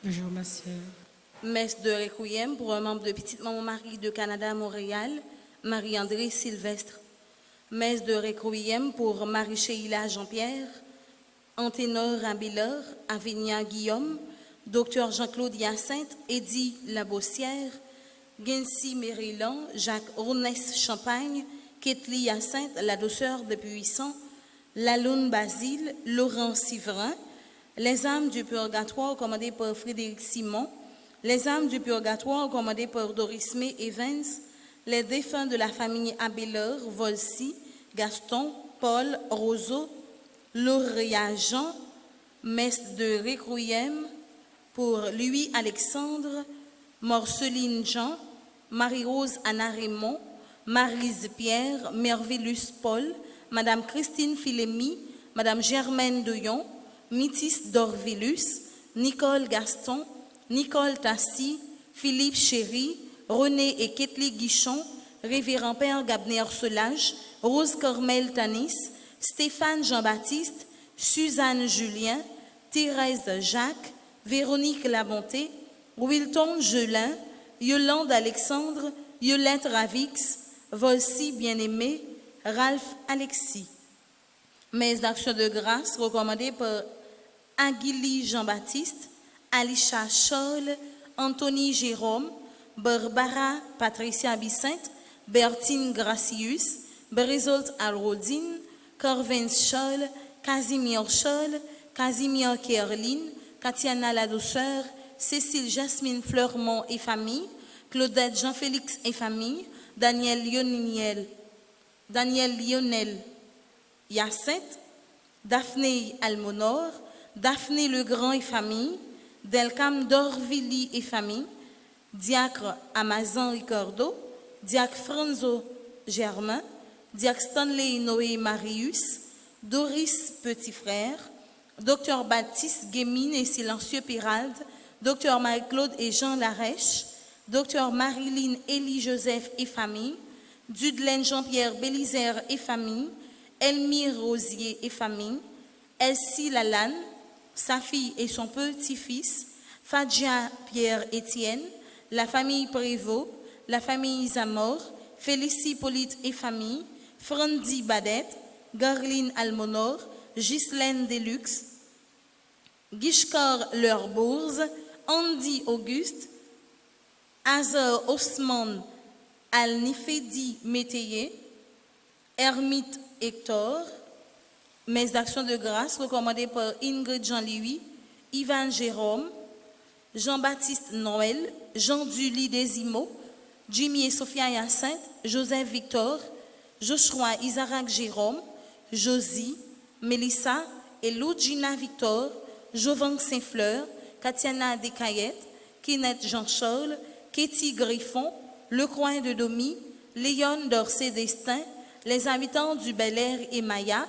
Bonjour, ma sœur. Messe de Requiem pour un membre de Petite Maman Marie de Canada, Montréal, Marie-André Sylvestre. Messe de Requiem pour Marie-Sheila Jean-Pierre, Anténor Abélor, Avenia Guillaume, Dr Jean-Claude Hyacinthe, Eddie Labossière, Gensi Mérilan, Jacques Rounès Champagne, Ketli Hyacinthe, la douceur de Puissant, Laloune Basile, Laurent Siverin, les âmes du purgatoire commandées par Frédéric Simon, les âmes du purgatoire commandées par Doris May Evans, les défunts de la famille Abélor, Volsi, Gaston, Paul, Roseau, Lauria Jean, messe de Requiem pour Louis-Alexandre, Morceline Jean, Marie-Rose Anna Raymond, Marise Pierre, Mervillus Paul, Madame Christine Philémy, Madame Germaine Deyon, Métis Dorvilus, Nicole Gaston, Nicole Tassi, Philippe Chéry, René et Ketli Guichon, Révérend Père Gabner Solage, Rose Cormel Tanis, Stéphane Jean-Baptiste, Suzanne Julien, Thérèse Jacques, Véronique Labonté, Wilton Gelin, Yolande Alexandre, Yolette Ravix, Volsi Bien-Aimé, Ralph Alexis. Messe d'action de grâce recommandée par Aguili Jean-Baptiste, Alisha Scholl, Anthony Jérôme, Barbara Patricia Bicinte, Bertine Gracius, Brizolt Alrodine, Corvin Scholl, Casimir Scholl, Casimir Kerline, Katiana La Douceur, Cécile Jasmine Fleurmont et famille, Claudette Jean-Félix et famille, Daniel Lionel Hyacinthe, Daphné Almonor, Daphné Legrand et famille, Delcam Dorvilly et famille, Diacre Amazon Ricardo, Diacre Franzo Germain, Diacre Stanley Noé Marius, Doris Petit Frère, Dr Baptiste Guémine et Silencieux Péralde, Dr Marie-Claude et Jean Larèche, Dr Marilyn Élie Joseph et famille, Dudelaine Jean-Pierre Bélisère et famille, Elmire Rosier et famille, Elsie Lalanne, sa fille et son petit-fils, Fadja Pierre-Étienne, la famille Prévost, la famille Zamor, Félicie Polite et famille, Frandy Badette, Garline Almonor, Ghislaine Deluxe, Guichcor Leurbourz, Andy Auguste, Azor Osman Al-Nifedi Métayer, Hermite Hector, messe d'action de grâce recommandée par Ingrid Jean-Louis, Ivan Jérôme, Jean-Baptiste Noël, Jean-Duly Desimo, Jimmy et Sophia Hyacinthe, Joseph Victor, Joshua Isaac Jérôme, Josie, Mélissa et Lugina Victor, Jovan Saint-Fleur, Katiana Descayette, Kenneth Jean-Charles, Katie Griffon, Le Coin de Domi, Léon d'Orsay Destin, les habitants du Bel-Air et Maya,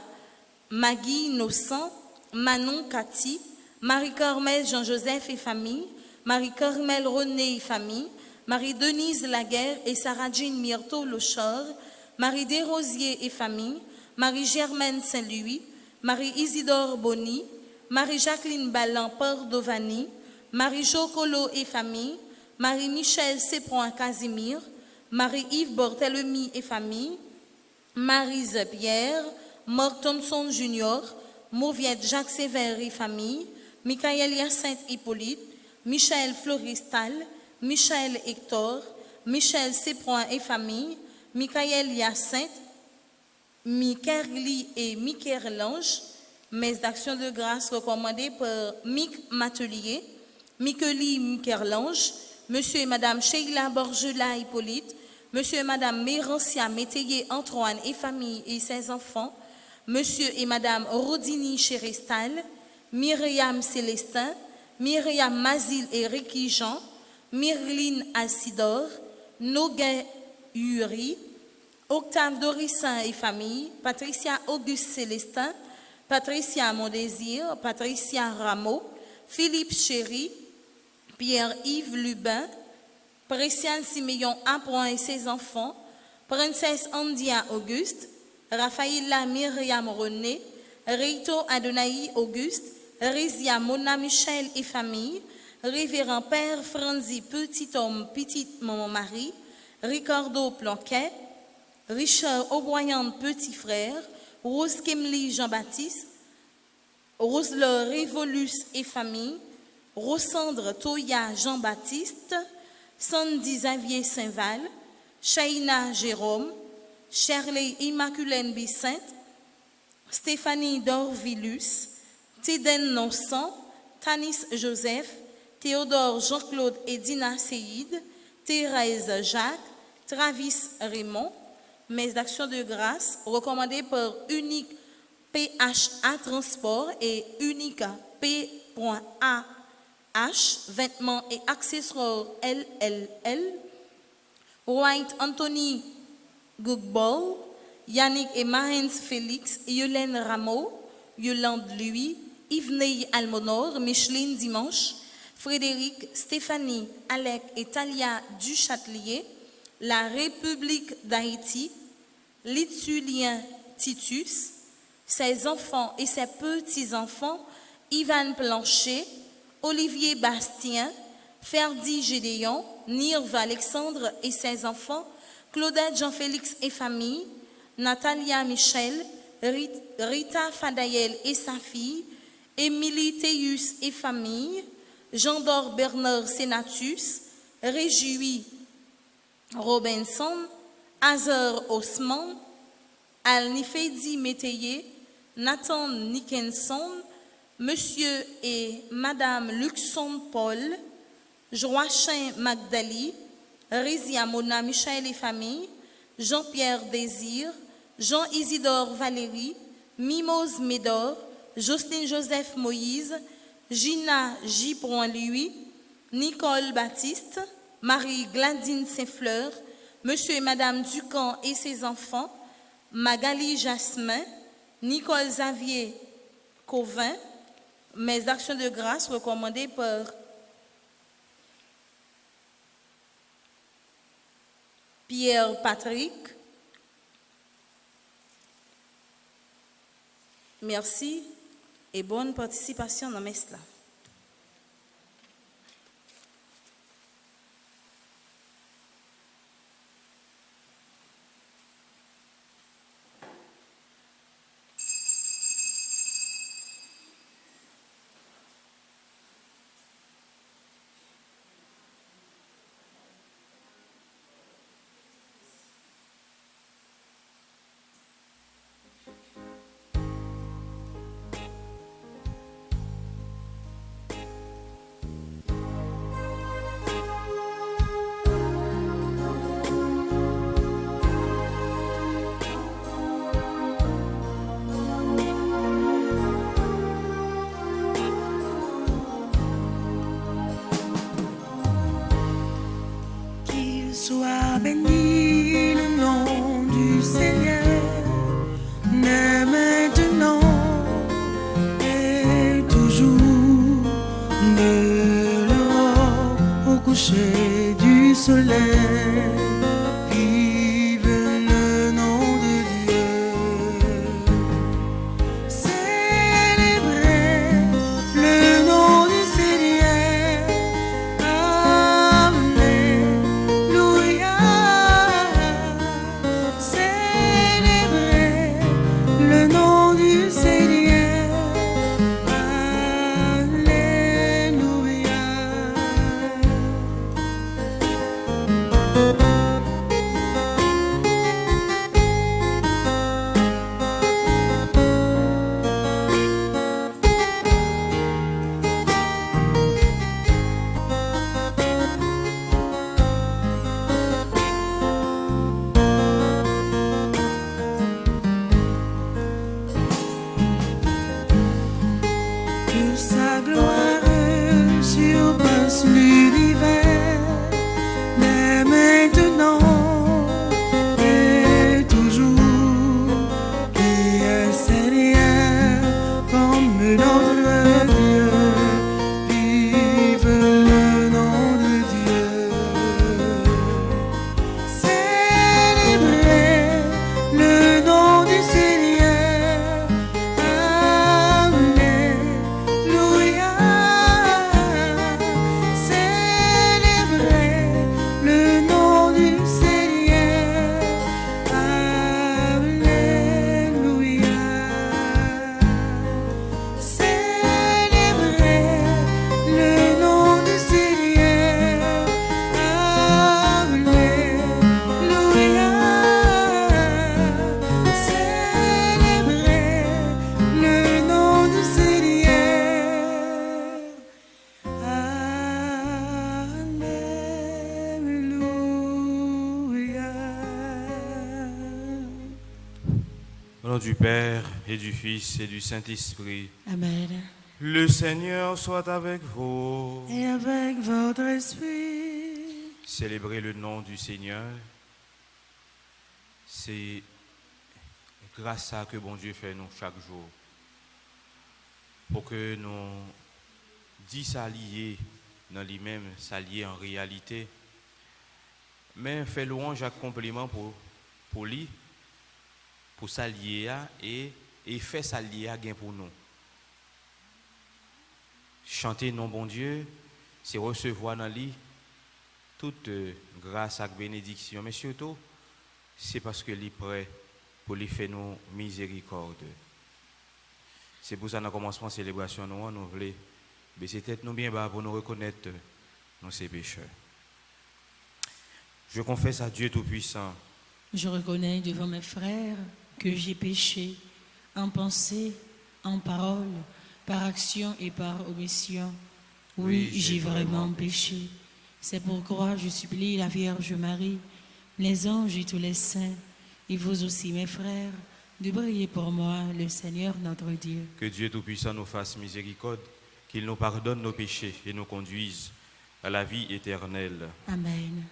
Maggie Innocent, Manon Cathy, Marie-Carmel Jean-Joseph et famille, Marie-Carmel René et famille, Marie-Denise Laguerre et Sarah-Jean Myrto Lochor, Marie Desrosiers et famille, Marie-Germaine Saint-Louis, Marie-Isidore Bonny, Marie-Jacqueline Ballan Pordovani, Marie-Jo Colo et famille, Marie-Michel Sépron Casimir, Marie-Yves Bortelemy et famille, Marise Pierre, Mark Thompson Jr., Mauviette Jacques Sévère et famille, Michael Hyacinthe Hippolyte, Michel Floristal, Michel Hector, Michel Séproin et famille, Michael Hyacinthe, Mikerli et Mikerlange, messe d'action de grâce recommandée par Mick Matelier, Mikeli Mikerlange, Monsieur et Madame Sheila Borgela Hippolyte, Monsieur et Madame Mérancia Métayer Antoine et famille et ses enfants, Monsieur et Madame Rodini Chérestal, Myriam Célestin, Myriam Mazil et Ricky Jean, Myrline Alcidor, Noguin Uri, Octave Dorissin et famille, Patricia Auguste Célestin, Patricia Mondésir, Patricia Rameau, Philippe Chéry, Pierre-Yves Lubin, Préciane Siméon Apron et ses enfants, Princesse Andia Auguste, Raphaëlla Myriam René, Rito Adonai Auguste, Rizia Mona Michel et famille, Révérend Père Franzi Petit Homme Petite Maman Marie, Ricardo Planquet, Richard Auboyant Petit Frère, Rose Kemli Jean-Baptiste, Roseleur Révolus et famille, Rosandre Toya Jean-Baptiste, Sandy Xavier Saint-Val, Shaina Jérôme, Shirley Immaculène Bissinte, Stéphanie Dorvilus, Tiden Nonsan, Tanis Joseph, Théodore Jean-Claude et Dina Seyid, Thérèse Jacques, Travis Raymond, messe d'action de grâce recommandée par Unique PHA Transport et Unique P.A H, vêtements et accessoires LLL, White Anthony Gugbol, Yannick et Mahens Félix, Yolène Rameau, Yolande Louis, Yves Almonor, Micheline Dimanche, Frédéric, Stéphanie, Alec et Talia Duchâtelier, la République d'Haïti, Litulien Titus, ses enfants et ses petits-enfants, Ivan Plancher, Olivier Bastien, Ferdi Gédéon, Nirva Alexandre et ses enfants, Claudette Jean-Félix et famille, Natalia Michel, Rita Fadayel et sa fille, Émilie Théus et famille, Jean-Dor Bernard Sénatus, Réjouis Robinson, Azar Osman, Al-Nifedi Métayer, Nathan Nickenson, Monsieur et Madame Luxon Paul, Joachim Magdali, Rizia Mona Michel et famille, Jean-Pierre Désir, Jean-Isidore Valérie, Mimose Médor, Jocelyne Joseph Moïse, Gina J. Louis, Nicole Baptiste, Marie Gladine Saint-Fleur, Monsieur et Madame Ducamp et ses enfants, Magali Jasmin, Nicole Xavier Covin, messe d'action de grâce recommandée par Pierre Patrick. Merci et bonne participation dans messe là. l'univers, dès maintenant et toujours, qui est Seigneur comme notre Dieu. Vive le nom de Dieu. Célébrez le nom du Seigneur. Alléluia. Célébrez le nom du Seigneur. Alléluia. Célébrez le nom du Seigneur. Alléluia. Célébrez le nom du Seigneur. Alléluia. Au nom du Père et du Fils et du Saint-Esprit, Amen. le Seigneur soit avec vous. Et avec votre esprit. Célébrer le nom du Seigneur, c'est grâce à que bon Dieu fait nous chaque jour. Pour que nous dix s'allier dans lui-même, s'allier en réalité. Mais fait louange à compliment pour lui, pour s'allier et fait s'allier à gain pour nous. Chanter non bon Dieu, c'est recevoir dans lui toute grâce et bénédiction, mais surtout, c'est parce que lui est prêt pour lui faire nous miséricorde. C'est pour ça que dans le commencement de la célébration, nous voulons baisser tête nous bien bas pour nous reconnaître nos pécheurs. Je confesse à Dieu Tout-Puissant. Je reconnais devant mes frères que j'ai péché en pensée, en parole, par action et par omission. Oui, j'ai vraiment péché. C'est pourquoi je supplie la Vierge Marie, les anges et tous les saints, et vous aussi mes frères, de prier pour moi, le Seigneur notre Dieu. Que Dieu Tout-Puissant nous fasse miséricorde, qu'il nous pardonne nos péchés et nous conduise à la vie éternelle. Amen.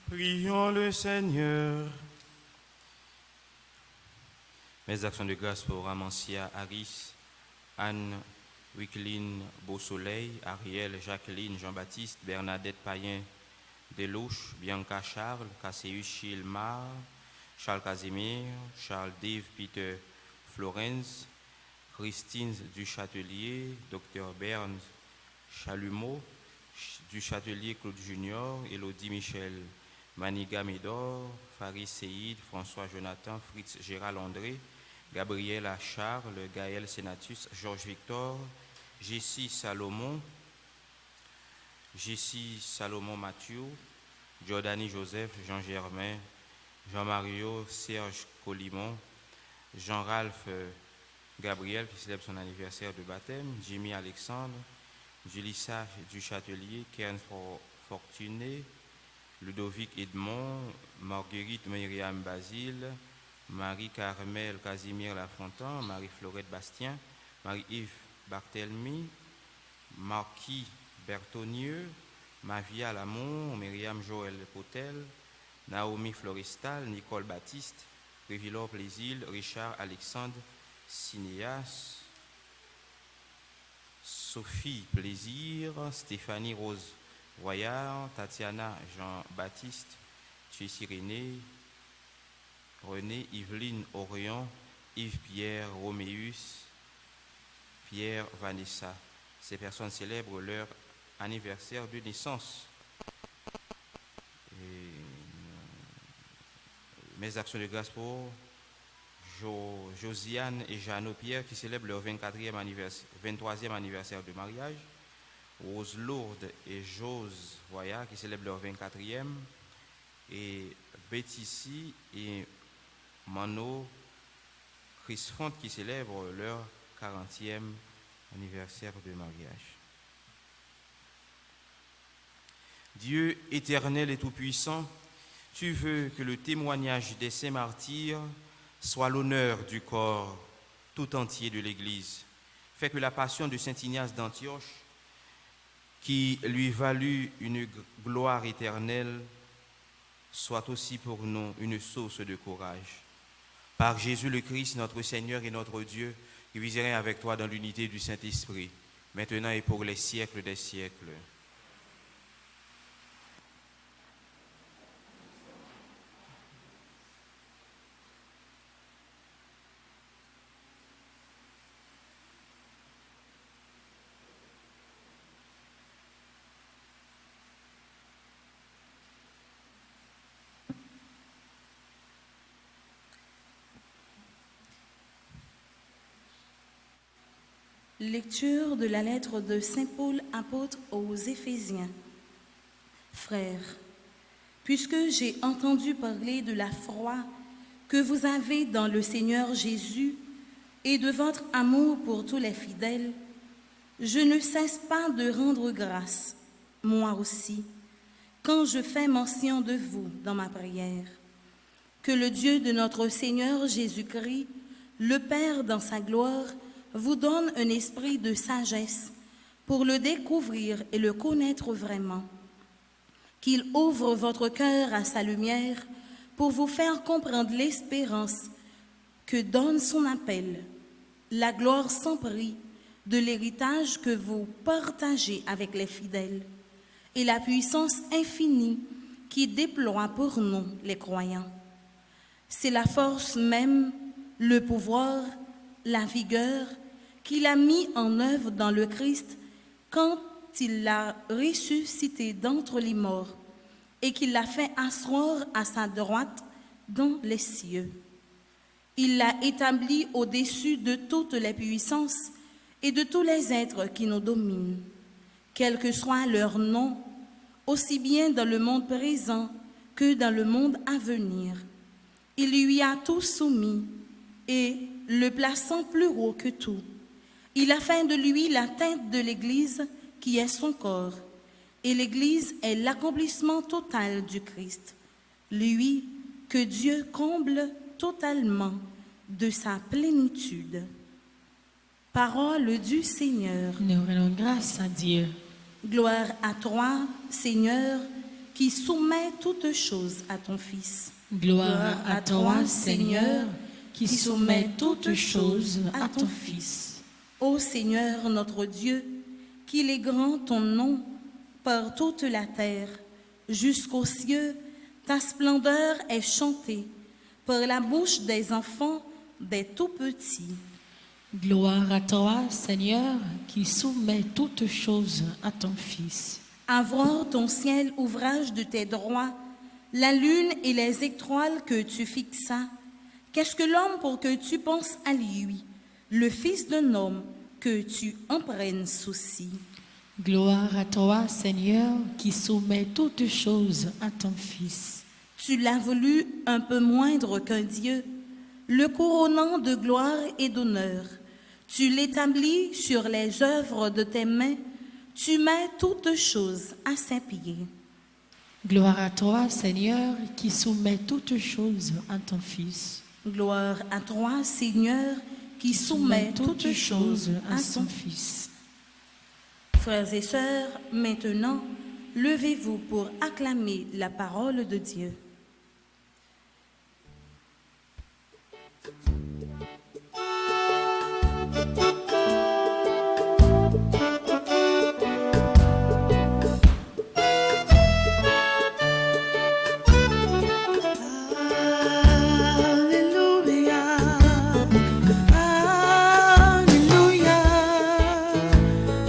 Prions le Seigneur. Mes actions de grâce pour Amancia Harris, Anne Wicklin Beausoleil, Ariel Jacqueline Jean-Baptiste, Bernadette Payen Delouche, Bianca Charles, Casséus Chilmar, Charles Casimir, Charles Dave Peter Florence, Christine Duchâtelier, Dr Berns Chalumeau, du Châtelier Claude Junior, Élodie Michel, Maniga Médor, Faris Seïd, François Jonathan, Fritz Gérald André, Gabriela Charles, Gaël Sénatus, Georges Victor, Jessie Salomon Mathieu, Giordani Joseph, Jean Germain, Jean-Mario, Serge Colimon, Jean-Ralph Gabriel qui célèbre son anniversaire de baptême, Jimmy Alexandre, Julissa du Châtelier, Kern Fortuné, Ludovic Edmond, Marguerite Myriam Basile, Marie-Carmel Casimir Lafontaine, Marie-Florette Bastien, Marie-Yves Barthelmy, Marquis Bertonieux, Mavia Lamont, Myriam Joël Potel, Naomi Florestal, Nicole Baptiste, Révillor Plaisil, Richard Alexandre Cinéas, Sophie Plaisir, Stéphanie Rose Voyard, Tatiana Jean-Baptiste, Jessie René, Yveline Orion, Yves-Pierre Roméus, Pierre Vanessa. Ces personnes célèbrent leur anniversaire de naissance. Mes actions de grâce pour Josiane et Jeannot Pierre qui célèbrent leur 23e anniversaire de mariage. Rose Lourdes et Jose Voya qui célèbrent leur 24e. Et Betty et Mano Chris Font qui célèbrent leur 40e anniversaire de mariage. Dieu éternel et tout-puissant, tu veux que le témoignage des saints martyrs soit l'honneur du corps tout entier de l'Église. Fais que la passion de saint Ignace d'Antioche, qui lui valut une gloire éternelle, soit aussi pour nous une source de courage. Par Jésus le Christ, notre Seigneur et notre Dieu, qui viserait avec toi dans l'unité du Saint-Esprit, maintenant et pour les siècles des siècles. Lecture de la lettre de Saint Paul apôtre aux Éphésiens. Frères, puisque j'ai entendu parler de la foi que vous avez dans le Seigneur Jésus et de votre amour pour tous les fidèles, je ne cesse pas de rendre grâce, moi aussi, quand je fais mention de vous dans ma prière. Que le Dieu de notre Seigneur Jésus-Christ, le Père dans sa gloire, vous donne un esprit de sagesse pour le découvrir et le connaître vraiment. Qu'il ouvre votre cœur à sa lumière pour vous faire comprendre l'espérance que donne son appel, la gloire sans prix de l'héritage que vous partagez avec les fidèles et la puissance infinie qui déploie pour nous les croyants. C'est la force même, le pouvoir, la vigueur qu'il a mis en œuvre dans le Christ quand il l'a ressuscité d'entre les morts et qu'il l'a fait asseoir à sa droite dans les cieux. Il l'a établi au-dessus de toutes les puissances et de tous les êtres qui nous dominent, quel que soit leur nom, aussi bien dans le monde présent que dans le monde à venir. Il lui a tout soumis et, le plaçant plus haut que tout, il a fait de lui la tête de l'Église qui est son corps. Et l'Église est l'accomplissement total du Christ. Lui que Dieu comble totalement de sa plénitude. Parole du Seigneur. Nous rendons grâce à Dieu. Gloire à toi, Seigneur, qui soumets toutes choses à ton Fils. Gloire à toi, Seigneur, qui soumets toutes choses à ton Fils. Ô Seigneur notre Dieu, qu'il est grand ton nom par toute la terre, jusqu'aux cieux, ta splendeur est chantée par la bouche des enfants, des tout-petits. Gloire à toi, Seigneur, qui soumets toutes choses à ton Fils. Avoir ton ciel, ouvrage de tes droits, la lune et les étoiles que tu fixas. Qu'est-ce que l'homme pour que tu penses à lui, le Fils d'un homme que tu en prennes souci? Gloire à toi, Seigneur, qui soumets toutes choses à ton Fils. Tu l'as voulu un peu moindre qu'un Dieu, le couronnant de gloire et d'honneur. Tu l'établis sur les œuvres de tes mains, tu mets toutes choses à ses pieds. Gloire à toi, Seigneur, qui soumets toutes choses à ton Fils. Gloire à toi, Seigneur, qui soumet toutes choses à son Fils. Frères et sœurs, maintenant, levez-vous pour acclamer la parole de Dieu. Alléluia,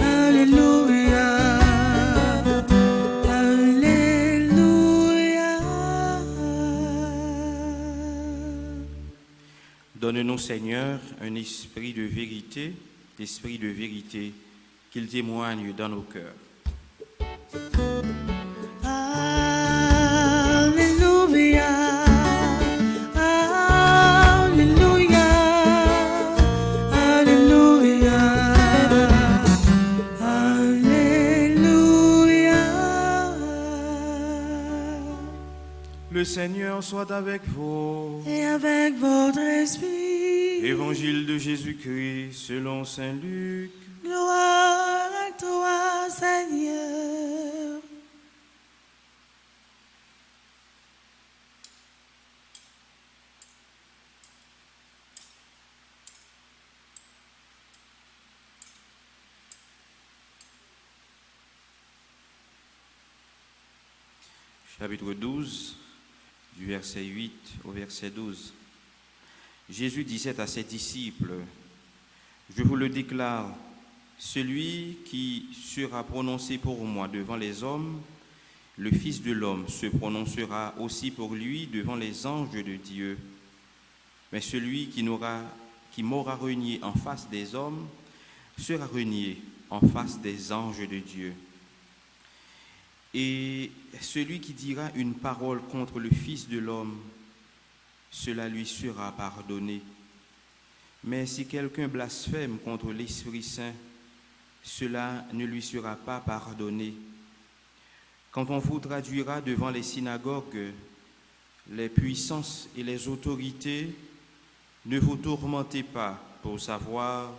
Alléluia, Alléluia, Alléluia. Donne-nous, Seigneur, un esprit de vérité, qu'il témoigne dans nos cœurs. Alléluia, Alléluia, Alléluia, Alléluia. Le Seigneur soit avec vous. Et avec votre esprit, Évangile de Jésus-Christ selon saint Luc. gloire à toi, Seigneur. Chapitre 12, du verset 8 au verset 12. Jésus disait à ses disciples, « Je vous le déclare, celui qui sera prononcé pour moi devant les hommes, le Fils de l'homme se prononcera aussi pour lui devant les anges de Dieu. Mais celui qui m'aura renié en face des hommes sera renié en face des anges de Dieu. Et celui qui dira une parole contre le Fils de l'homme, cela lui sera pardonné. Mais si quelqu'un blasphème contre l'Esprit Saint, cela ne lui sera pas pardonné. Quand on vous traduira devant les synagogues, les puissances et les autorités, ne vous tourmentez pas pour savoir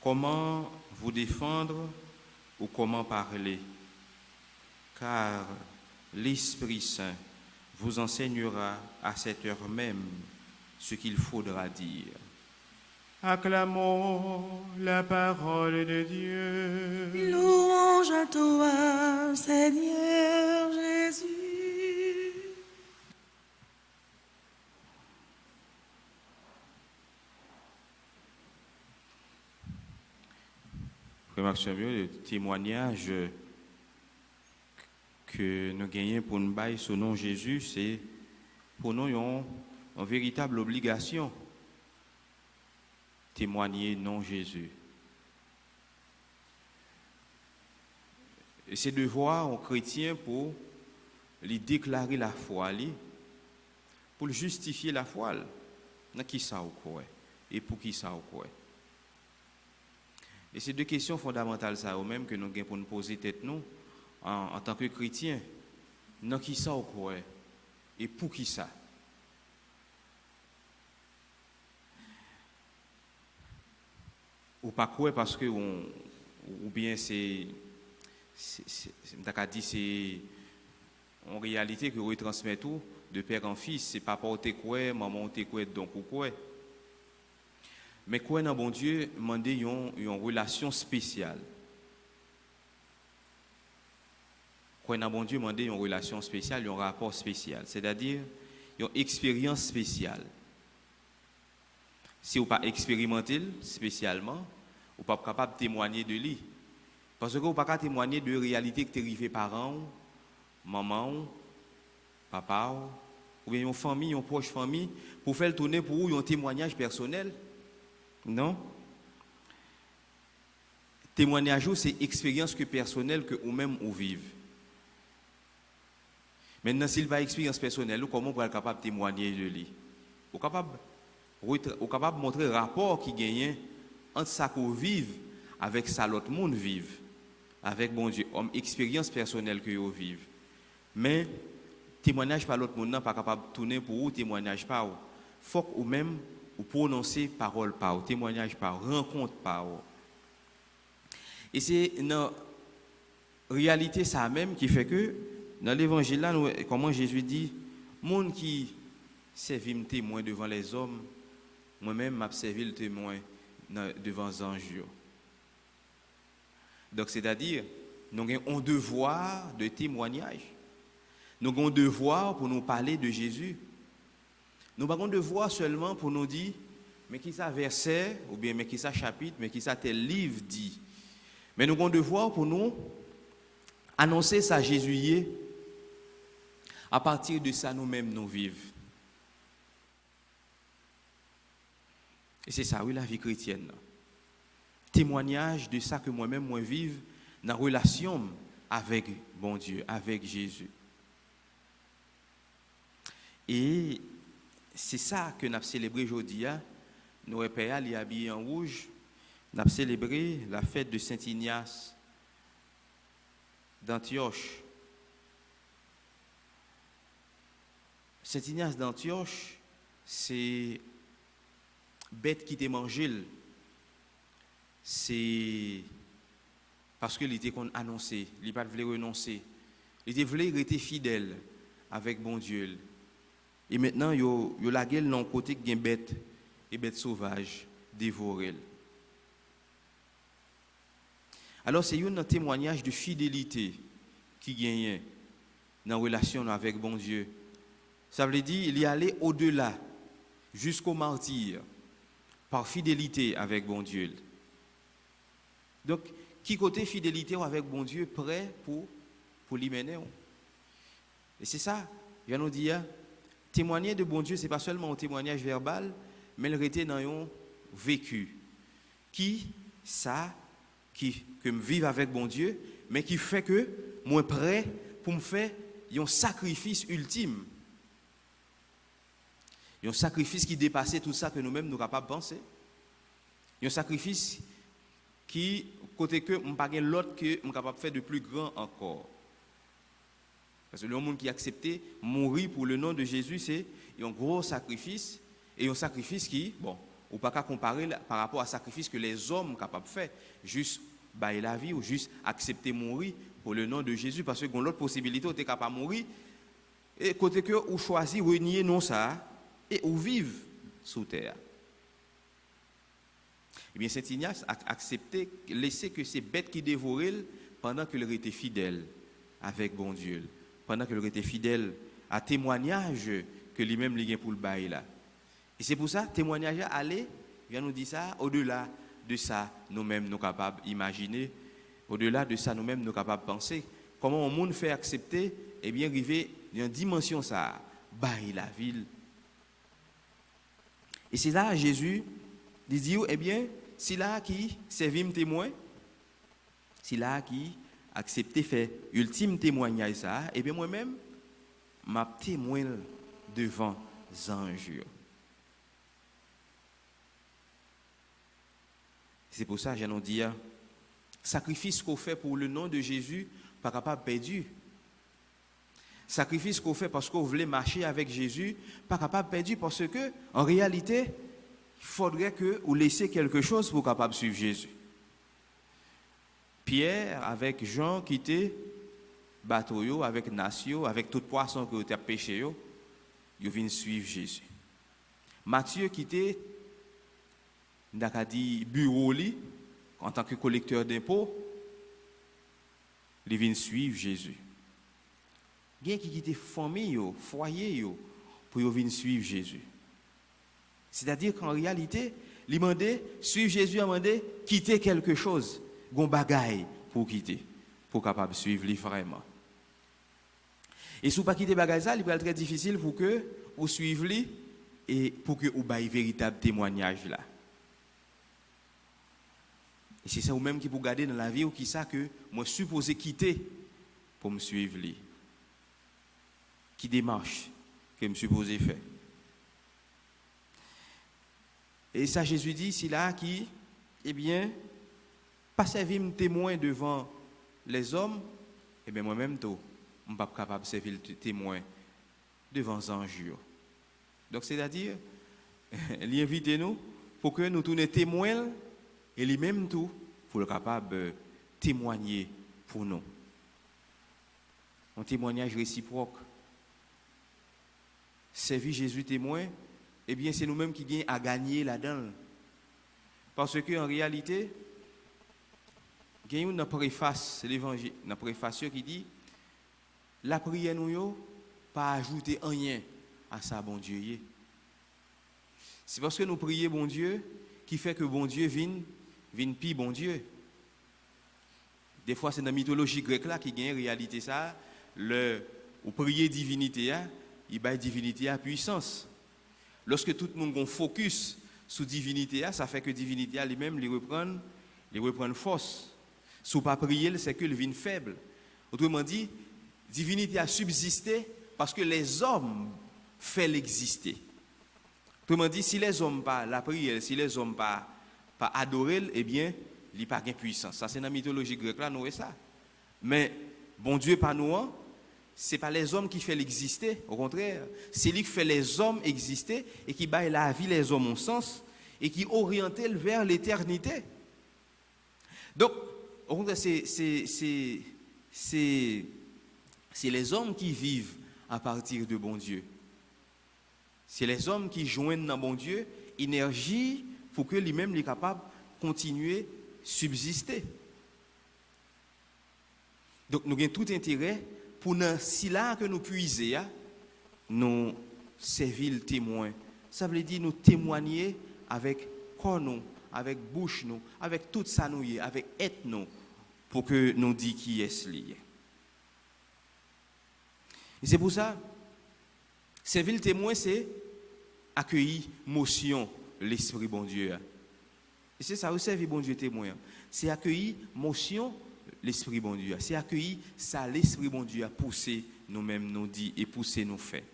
comment vous défendre ou comment parler, car l'Esprit Saint vous enseignera à cette heure même ce qu'il faudra dire. Acclamons la parole de Dieu. Louange à toi, Seigneur Jésus. Frère Maxime, le témoignage que nous gagnons pour nous bailler sur nom Jésus, c'est pour nous une véritable obligation témoigner non Jésus. Et c'est devoir aux chrétiens pour lui déclarer la foi, pour justifier la foi. Dans qui ça ou quoi et pour qui ça ou quoi. Et c'est deux questions fondamentales ça ou même que nous avons pour nous poser tête nous en tant que chrétiens. Dans qui ça ou quoi et pour qui ça. Ou pas quoi parce que ou bien c'est en réalité que vous transmet tout de père en fils, c'est pas porter quoi, maman te quoi donc ou quoi. Mais quoi dans bon Dieu demander une relation spéciale. Quoi dans bon Dieu demander une relation spéciale, un rapport spécial, c'est-à-dire une expérience spéciale. si vous pas expérimenté spécialement, vous pas capable de témoigner de lui. Parce que vous pas capable témoigner de réalité que t'es arrivé parents, maman, papa, ou bien une famille, une proche famille, pour faire le tourner pour vous un témoignage personnel. Non? Témoignage, c'est expérience que personnelle que vous-même vous vivez. Maintenant, s'il va expérience personnelle, comment vous êtes capable de témoigner de lui? Vous êtes capable de montrer le rapport qui gagne entre ça que vous vivez avec ça l'autre monde vive, avec bon Dieu, une expérience personnelle que vous vivez. Mais témoignage par l'autre monde n'est pas capable de tourner pour vous, témoignage par vous. Il faut que vous-même vous prononcez parole par vous, témoignage par vous, rencontre par vous. Et c'est une réalité ça même qui fait que dans l'évangile là, comment Jésus dit, monde qui servi le témoin devant les hommes, moi-même m'a servi le témoin devant les anges. Donc c'est-à-dire, nous avons un devoir de témoignage. Nous avons un devoir pour nous parler de Jésus. Nous n'avons pas un devoir seulement pour nous dire, mais qui ça verset, ou bien mais qui ça chapitre, mais qui ça tel livre dit. Mais nous avons un devoir pour nous annoncer ça Jésus. À partir de ça, nous-mêmes, nous vivons. Et c'est ça, oui, la vie chrétienne. Témoignage de ça que moi-même, moi, vive dans la relation avec bon Dieu, avec Jésus. Et c'est ça que nous avons célébré aujourd'hui. Nos pères, les habillés en rouge, nous avons célébré la fête de Saint-Ignace d'Antioche. Saint-Ignace d'Antioche, c'est bête qui t'a mangé. C'est parce que il était annoncé, il n'a pas voulu renoncer. Il était voulu rester fidèle avec bon Dieu. Et maintenant, il a la gueule dans le côté qui est bête et bête sauvage, dévorée. Alors, c'est un témoignage de fidélité qui gagne dans la relation avec bon Dieu. Ça veut dire qu'il y allait au-delà, jusqu'au martyr, par fidélité avec bon Dieu. Donc, qui côté fidélité avec bon Dieu, prêt pour l'y mener. Et c'est ça, je nous dis, témoigner de bon Dieu, ce n'est pas seulement un témoignage verbal, mais le rester dans un vécu. Que me vive avec bon Dieu, mais qui fait que moi prêt pour me faire un sacrifice ultime. Un sacrifice qui dépassait tout ça que nous-mêmes nous sommes capables de penser. Un sacrifice qui, côté que, je ne pas l'autre que je suis capable de faire de plus grand encore. Parce que le monde qui a accepté mourir pour le nom de Jésus, c'est un gros sacrifice. Et un sacrifice qui, bon, on ne peut pas comparer par rapport à sacrifice que les hommes sont capables de faire. Juste bailler la vie ou juste accepter mourir pour le nom de Jésus. Parce que l'autre possibilité, on est capable de mourir. Et côté que, on choisit, renier non ça. Et où vivent sous terre. Eh bien, Saint Ignace a accepté, laisser que ces bêtes qui dévoraient pendant qu'il était fidèle avec bon Dieu, pendant qu'il était fidèle à témoignage que lui-même lui pour le bail là. Et c'est pour ça, témoignage aller, vient nous dire ça, au-delà de ça, nous-mêmes nous capables d'imaginer, au-delà de ça, nous-mêmes nous capables de penser. Comment le monde fait accepter, eh bien, arriver dans une dimension ça, bail la ville. Et c'est là Jésus dit, eh bien, c'est là qui servit me témoin, c'est là qui accepte faire ultime témoignage ça, eh bien moi-même, m'a témoin devant les anges. C'est pour ça que j'en dis, sacrifice qu'on fait pour le nom de Jésus, pas capable perdu. Sacrifice qu'on fait parce qu'on voulait marcher avec Jésus, pas capable perdu parce que, en réalité, il faudrait que vous laissiez quelque chose pour capable suivre Jésus. Pierre avec Jean quitté bateau avec Natio, avec tout poisson que vous avez pêché, ils viennent suivre Jésus. Matthieu quitté dit bureau en tant que collecteur d'impôts, ils viennent suivre Jésus. Il y a qui quitte famille, foyer, pour venir suivre Jésus. C'est-à-dire qu'en réalité, il demandait, suivre Jésus a demandé, quitter quelque chose, gon bagaille pour quitter, pour capable suivre lui vraiment. Et si vous pas quitter bagaille ça, il va être très difficile pour que vous suivre lui et pour que vous baillez véritable témoignage là. Et c'est ça ou même qui pour garder dans la vie ou qui ça que moi supposé quitter pour me suivre lui. Qui démarche que me supposé faire. Et ça Jésus dit c'est là qui eh bien pas servir me témoin devant les hommes et bien moi-même tout on pas capable de servir le témoin devant les anges. Donc c'est-à-dire il invite nous pour que nous tournions témoins et lui-même tout pour le capable de témoigner pour nous. Un témoignage réciproque. Servir Jésus témoin, eh bien c'est nous-mêmes qui gagnons à gagner là-dedans. Parce qu'en réalité, il y a une préface, l'évangile, une préface qui dit la prière nous pas ajouter rien à ça bon Dieu. C'est parce que nous prions bon Dieu qui fait que bon Dieu vienne puis bon Dieu. Des fois c'est dans la mythologie grecque là qui gagne réalité ça, ou prier divinité il baille divinité à puissance. Lorsque tout le monde a focus sur divinité ça fait que divinité lui-même les reprend force. Si vous pas prier, c'est que le vin faible. Autrement dit, divinité a subsisté parce que les hommes font l'exister. Autrement dit, si les hommes pas la prière, si les hommes pas adorer, eh bien, il n'y a pas de puissance. Ça c'est dans la mythologie grecque là, nous ça. Mais bon Dieu pas nous, c'est pas les hommes qui font l'exister, au contraire, c'est lui qui fait les hommes exister et qui baille la vie les hommes au sens et qui oriente vers l'éternité. Donc au contraire, c'est les hommes qui vivent à partir de bon Dieu. C'est les hommes qui joignent dans bon Dieu énergie pour que lui-même soit capable de continuer à subsister. Donc nous avons tout intérêt pour si là que nous puiser, nous servir le témoin. Ça veut dire nous témoigner avec corps nous, avec bouche nous, avec tout ça nous, avec être nous, pour que nous disions qui est lié. Et c'est pour ça, servir le témoin, c'est accueillir motion l'esprit bon Dieu. Et c'est ça, servir bon Dieu témoin. C'est accueillir motion l'esprit bon Dieu. C'est accueillir ça l'esprit bon Dieu a poussé nous-mêmes nous dit et poussé nous fait.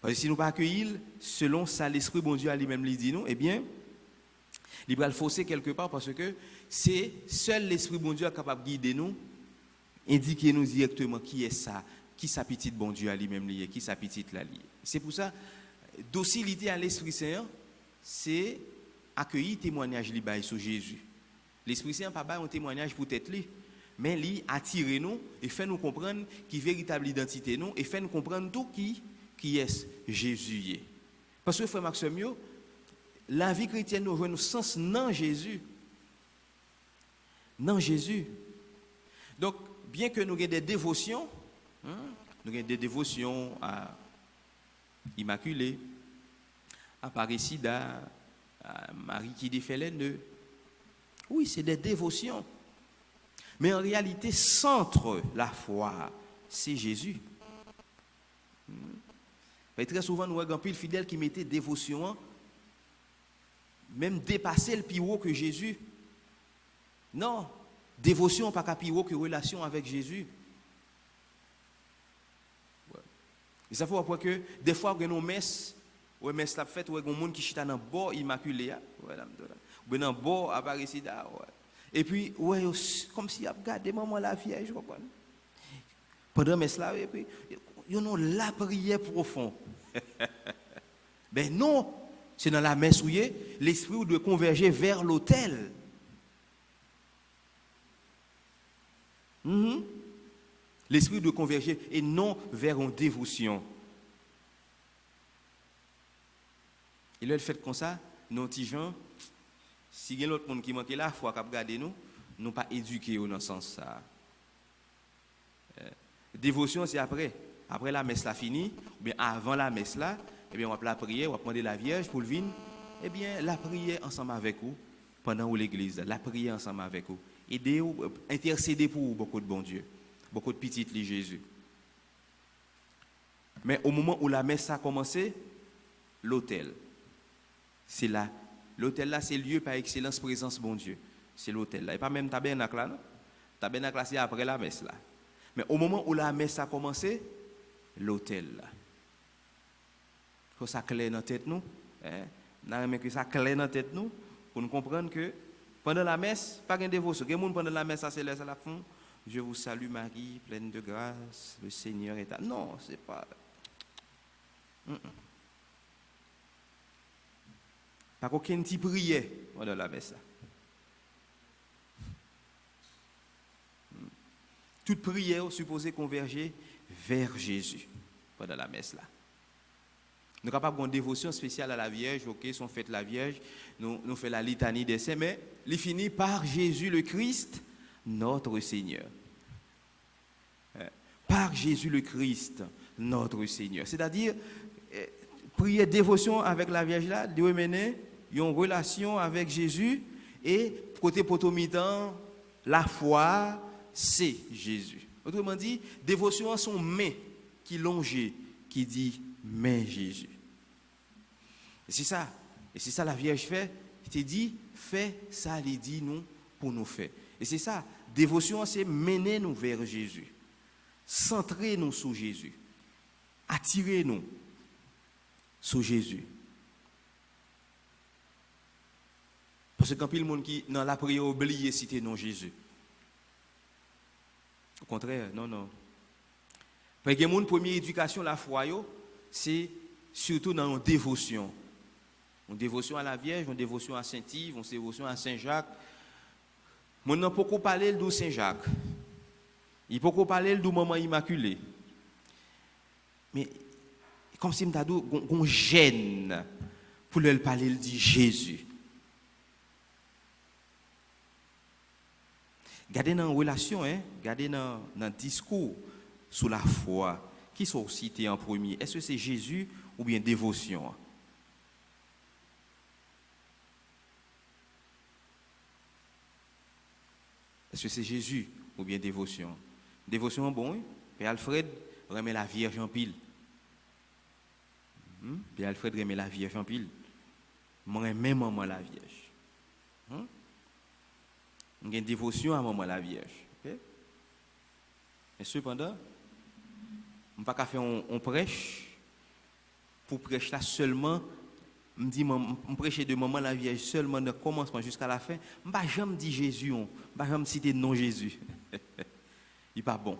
Parce que si nous pas accueillir selon ça l'esprit bon Dieu a lui-même lui dit nous, eh bien il va le fausser quelque part parce que c'est seul l'esprit bon Dieu capable de guider nous, indiquer nous directement qui est ça, qui sa petite bon Dieu à lui-même lié, qui sa petite la lié. C'est pour ça docilité à l'Esprit Saint, c'est accueillir témoignage li bail sur Jésus. L'Esprit Saint pas bail un témoignage pour tête li, mais lui attirer nous et fait nous comprendre qui véritable identité nous et fait nous comprendre tout qui est Jésus. Parce que frère Maxime, la vie chrétienne nous joue sens dans Jésus. Dans Jésus. Donc, bien que nous ayons des dévotions, nous avons des dévotions à Immaculée, à Parésida, à Marie qui défait les nœuds. Oui, c'est des dévotions. Mais en réalité, centre la foi, c'est Jésus. Et très souvent, nous avons un pile fidèle qui mettait dévotion, même dépasser le plus haut que Jésus. Non, dévotion pas plus haut que relation avec Jésus. Et ça faut que des fois que nos messes, ouais messe la fête, ouais gon monde qui chita dans bord immaculé, ouais ou dans bord Aparecida, ouais. Et puis ouais comme si a regardé maman la vierge, comprends. Pendant messe là et puis yo non la prière profond. Ben non, c'est dans la messe où l'esprit doit converger vers l'autel. L'esprit doit converger et non vers une dévotion. Et là, le fait comme ça, nos petits gens, si il y a l'autre monde qui manque là, il faut regarder nous, nous pas éduquer dans ce sens ça. Dévotion, c'est après la messe là finie, ou bien avant la messe là, eh bien, on va la prier, on va prendre la Vierge pour le vin, eh bien, la prier ensemble avec vous pendant où l'église, la prier ensemble avec vous. Aider, intercéder pour vous, beaucoup de bon Dieu, beaucoup de petites les Jésus. Mais au moment où la messe a commencé, l'autel, c'est là. L'autel là, c'est le lieu par excellence présence bon Dieu. C'est l'autel là. Et pas même tabernacle là, non? Tabernacle là, c'est après la messe là. Mais au moment où la messe a commencé, l'autel là. Faut ça clair dans la tête nous. Hein? Que ça clair dans la tête nous pour nous comprendre que pendant la messe, pas de dévotion. Il y a des gens pendant la messe, ça c'est là, ça la font. Je vous salue Marie, pleine de grâce, le Seigneur est à... Non, c'est pas... Pas qu'aucune petite prière pendant la messe. Toute prière supposée converger vers Jésus pendant la messe là. Nous sommes capables d'une dévotion spéciale à la Vierge, ok, si on fait la Vierge, nous faisons la litanie des saints, mais il finit par Jésus le Christ, notre Seigneur. Par Jésus le Christ, notre Seigneur. C'est-à-dire, prier dévotion avec la Vierge là, de mener une relation avec Jésus et côté potomitan, la foi, c'est Jésus. Autrement dit, dévotion à son mais qui longe, qui dit mais Jésus. Et c'est ça la Vierge fait. Il te dit, fais ça, elle dit nous pour nous faire. Et c'est ça, dévotion, c'est mener nous vers Jésus, centrer nous sur Jésus, attirer nous sur Jésus. Parce que quand il y a des gens qui, dans la prière, oublient citer non Jésus. Au contraire, non. Parce que la première éducation, la foi, c'est surtout dans une dévotion. Une dévotion à la Vierge, une dévotion à Saint-Yves, une dévotion à Saint-Jacques. On n'a pas parlé de Saint-Jacques. Il ne peut pas parler de Maman Immaculée. Mais comme si je me disais, on gêne pour leur parler de Jésus. Gardez dans la relation, gardez dans le discours sur la foi. Qui sont cités en premier? Est-ce que c'est Jésus ou bien dévotion? Est-ce que c'est Jésus ou bien dévotion? Dévotion, bon, Père Alfred remet la Vierge en pile. Père Alfred remet la Vierge en pile. Moi, même maman la Vierge. Il y a une dévotion à maman la Vierge. Okay? Mais cependant, on ne peut pas faire un prêche pour prêcher là seulement. Je dis, je prêche de maman la Vierge seulement de commencement jusqu'à la fin. Je ne vais jamais dire Jésus, je ne vais jamais citer non Jésus. Il n'est pas bon.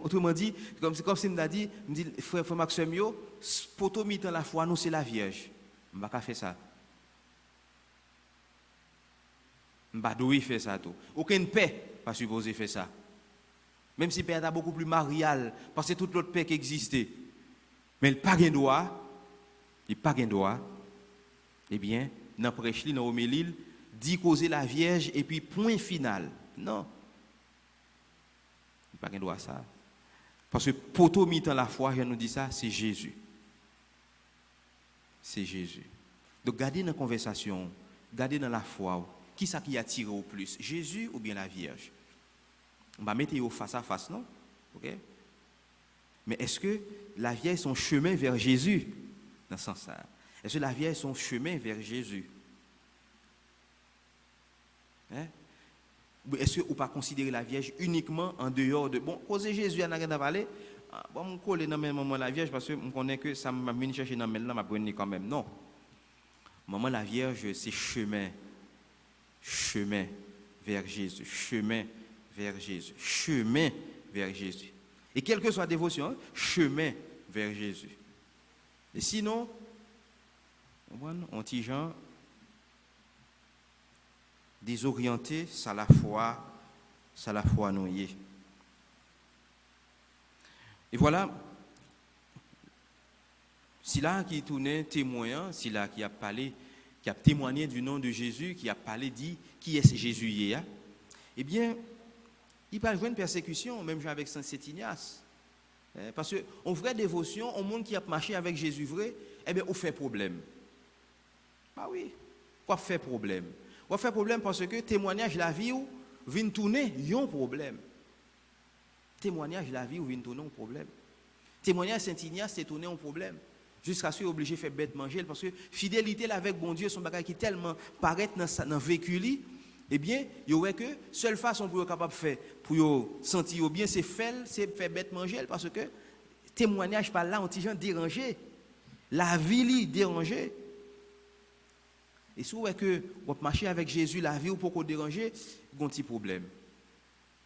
Autrement dit, comme si je me dit, frère Maxime, pour tout la foi, nous c'est la Vierge. Je ne vais pas faire ça. Je ne vais pas faire ça. Aucune paix pas supposé faire ça. Même si le père est beaucoup plus marial, parce que toute l'autre paix qui existait. Mais il n'a pas de droit. Il n'a pas de droit. Eh bien, dans le prêche, dans l'homélie, dit causer la Vierge et puis point final. Non. Il n'a pas de droit à ça. Parce que pour tout mi-temps la foi, je nous dis ça, c'est Jésus. C'est Jésus. Donc, gardez dans la conversation, gardez dans la foi. Qui ça qui attire au plus? Jésus ou bien la Vierge? On va mettre face à face, non? Okay? Mais est-ce que la Vierge est son chemin vers Jésus? Dans ce sens-là. Est-ce que la Vierge est son chemin vers Jésus? Hein? Est-ce que vous ne pas considérer la Vierge uniquement en dehors de... Bon, causer Jésus à la vallée, bon, je coller dans le moment la Vierge parce que je connais que ça m'a venu chercher dans le moment, je vais quand même. Non. Maman la Vierge, c'est chemin vers Jésus, chemin vers Jésus, chemin vers Jésus. Et quelle que soit la dévotion, chemin vers Jésus. Et sinon, on dit gens désorientés, ça la foi noyée. Et voilà, c'est là qui tournait témoin, c'est là qui a parlé, qui a témoigné du nom de Jésus, qui a parlé, dit qui est Jésus hier. Eh bien, il va jouer une persécution, même avec Saint Ignace. Parce que en vraie dévotion, au monde qui a marché avec Jésus vrai, eh bien, on fait problème. Ah oui, quoi fait problème? On fait problème parce que témoignage la vie ou vient tourner un problème. Témoignage la vie ou vient tourner un problème. Témoignage Saint-Ignace, c'est tourner un problème. Jusqu'à ce qu'il est obligé de faire bête manger parce que fidélité là avec bon Dieu, son bagage qui tellement paraît dans le véhicule, eh bien, il y aurait que seule façon pour être capable de faire, pour sentir bien, c'est faire bête manger parce que témoignage par là, on t'y gens dérangé. La vie dérangée. Et si vous que vous marchez avec Jésus, la vie ou pour qu'on déranger, il y a un petit problème.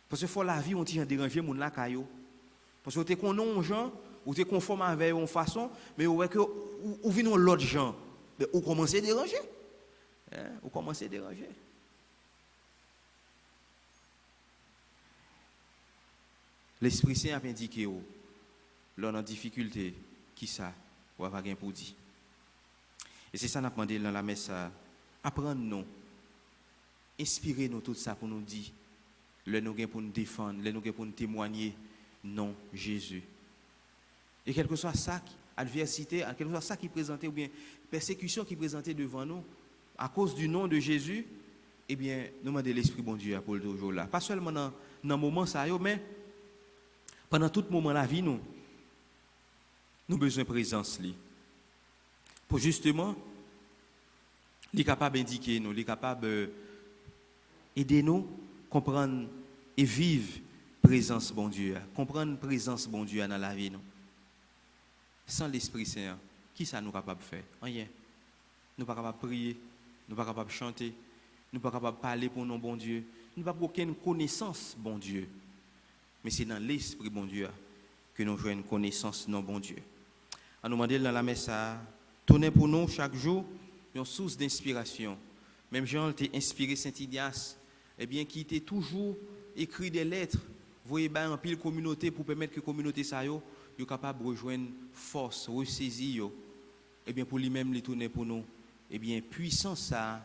Parce que faut la vie, on t'y gens déranger, mon la caillou. Parce que tu es connu gens, ou tu es conforme avec une façon, mais vous voyez que vous venez l'autre gens, vous commencez à déranger. Vous commencez à déranger. L'Esprit Saint a indiqué, l'on a difficulté, qui ça, ou a rien pour dire. Et c'est ça qu'on a demandé dans la messe, apprendre-nous, inspirez-nous tout ça pour nous dire, le nous pour nous défendre, le nous pour nous témoigner, non, Jésus. Et quelque soit ça, adversité, quelque soit ça qui présentait, ou bien persécution qui présentait devant nous, à cause du nom de Jésus, eh bien, nous demandons l'Esprit bon Dieu pour le toujours là. Pas seulement dans le moment ça, mais pendant tout moment de la vie, nous avons besoin de présence. Pour justement, il est capable d'indiquer nous, il est capable d'aider nous à comprendre et vivre présence bon Dieu, comprendre présence bon Dieu dans la vie. Nous. Sans l'Esprit Saint, qui ça nous capable de faire? Rien. Nous ne sommes pas capables de prier, nous ne sommes pas capables de chanter, nous ne sommes pas capables de parler pour nos bon Dieu, nous n'avons pas aucune connaissance bon Dieu. Mais c'est dans l'Esprit bon Dieu que nous jouons une connaissance de nos bon Dieu. À nous demander dans la messe, tournez pour nous chaque jour une source d'inspiration. Même Jean était inspiré Saint-Ignace, eh bien, qui était toujours écrit des lettres, voyez bien en pile communauté pour permettre que la communauté soit capable de rejoindre force, ressaisir, eh bien, pour lui-même les tourner pour nous, eh bien, puissance ça,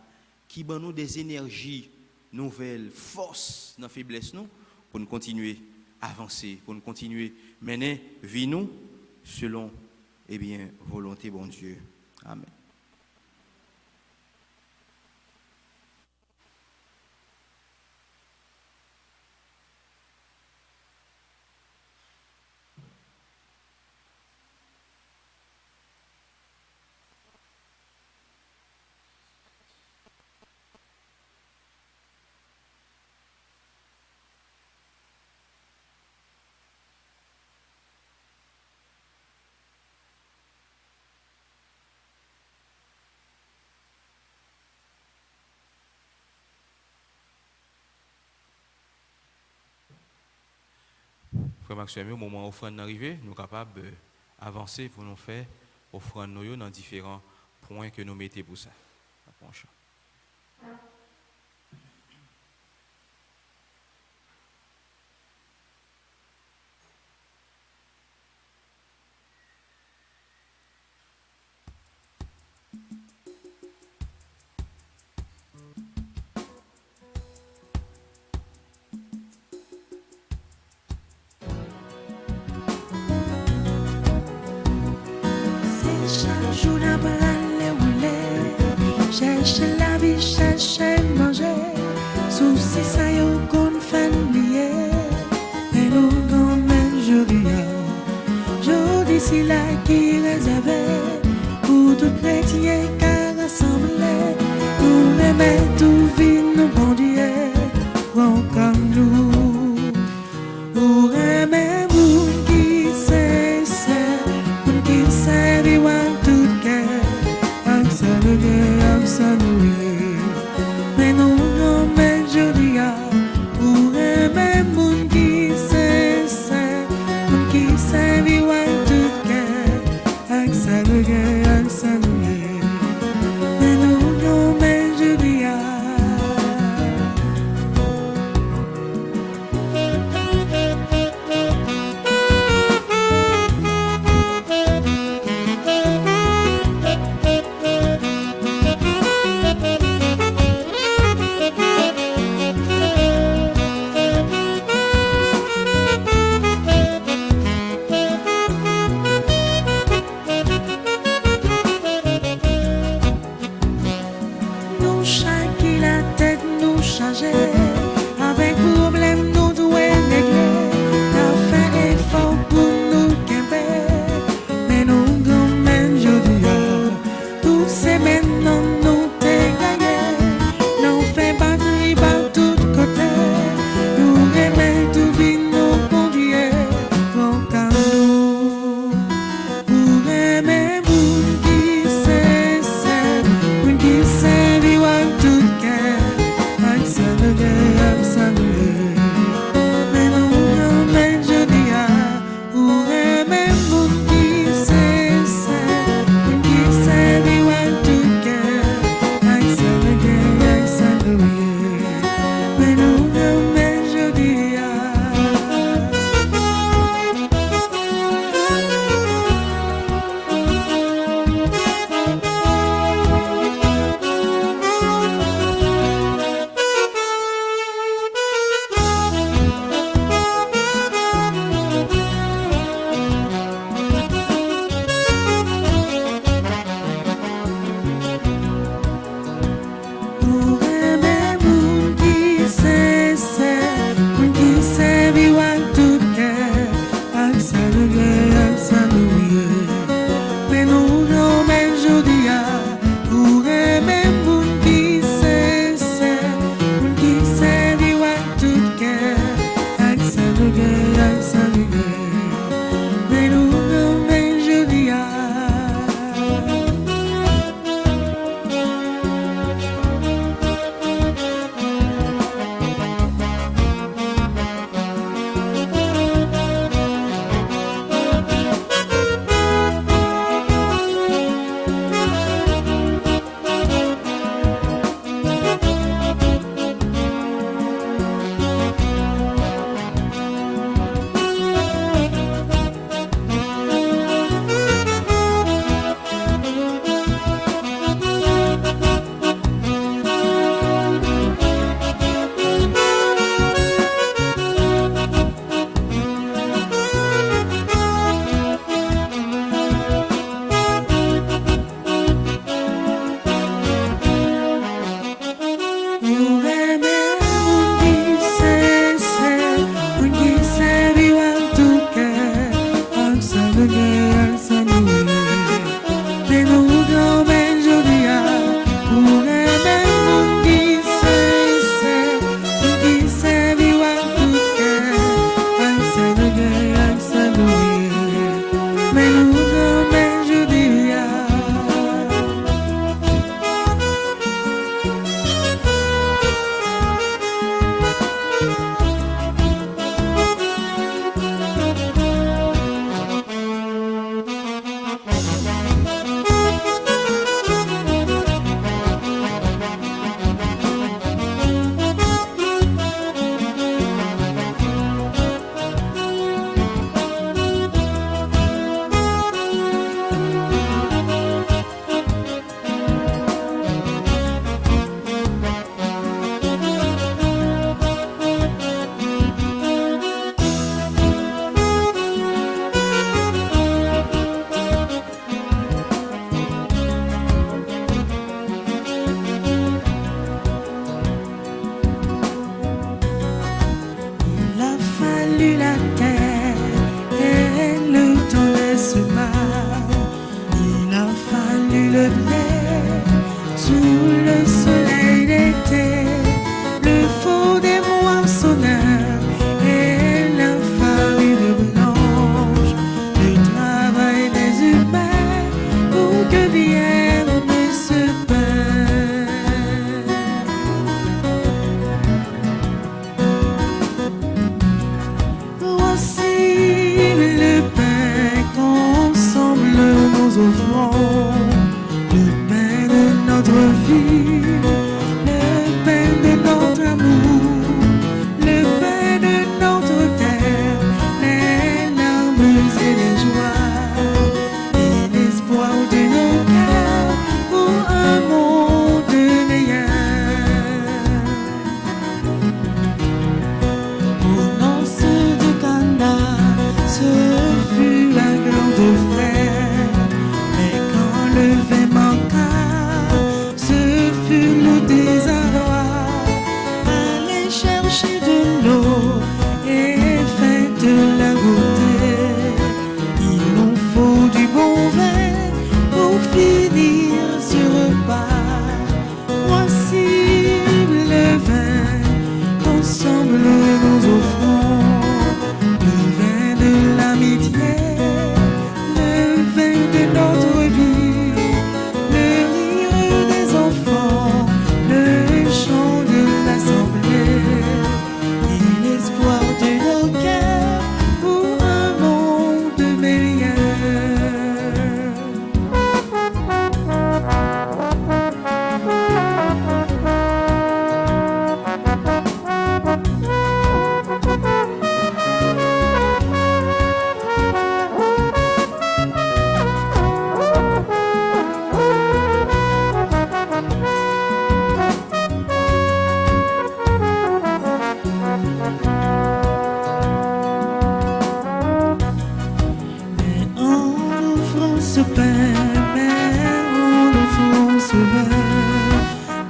qui donne nous des énergies nouvelles, force dans la faiblesse nous, pour nous continuer à avancer, pour nous continuer à mener vie nous selon, eh bien, volonté bon Dieu. Amen. Frère Maxime, au moment où l'offrande est arrivée, nous sommes capables d'avancer pour nous faire offrande dans différents points que nous mettons pour ça. Chaque jour après les rouler, cherche la vie, cherche manger. Souci ça y est qu'on fait oublier. Et nous quand même jodi si la qui réservé pour tout chrétien qui rassemblé. Pour aimer tout vin bon Dieu, bon comme nous. Pour aimer moun qui c'est moun qui servi tout cœur, mais nous non mais jodi pour aimer moun qui c'est moun qui servi tout cœur, mais nous non mais jodi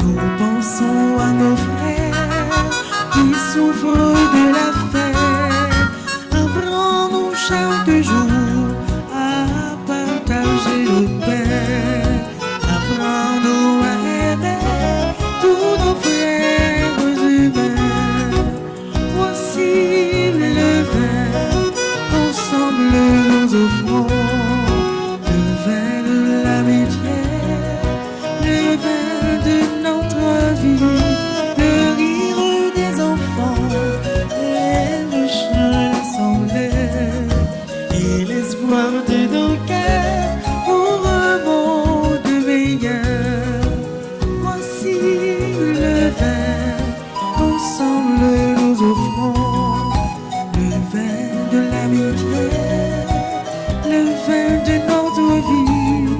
Nous pensons à nos frères qui souffrent de la faim. Apprends-nous chaque jour à partager le pain. Apprends-nous à aimer tous nos frères humains. Voici le vin, ensemble nous offrons le vin de l'amitié, le vin de notre vie, le rire des enfants et le chant l'assemblée et l'espoir de nos cœurs pour un monde meilleur. Voici le vin, ensemble nous offrons le vin de l'amitié, le vin de notre vie,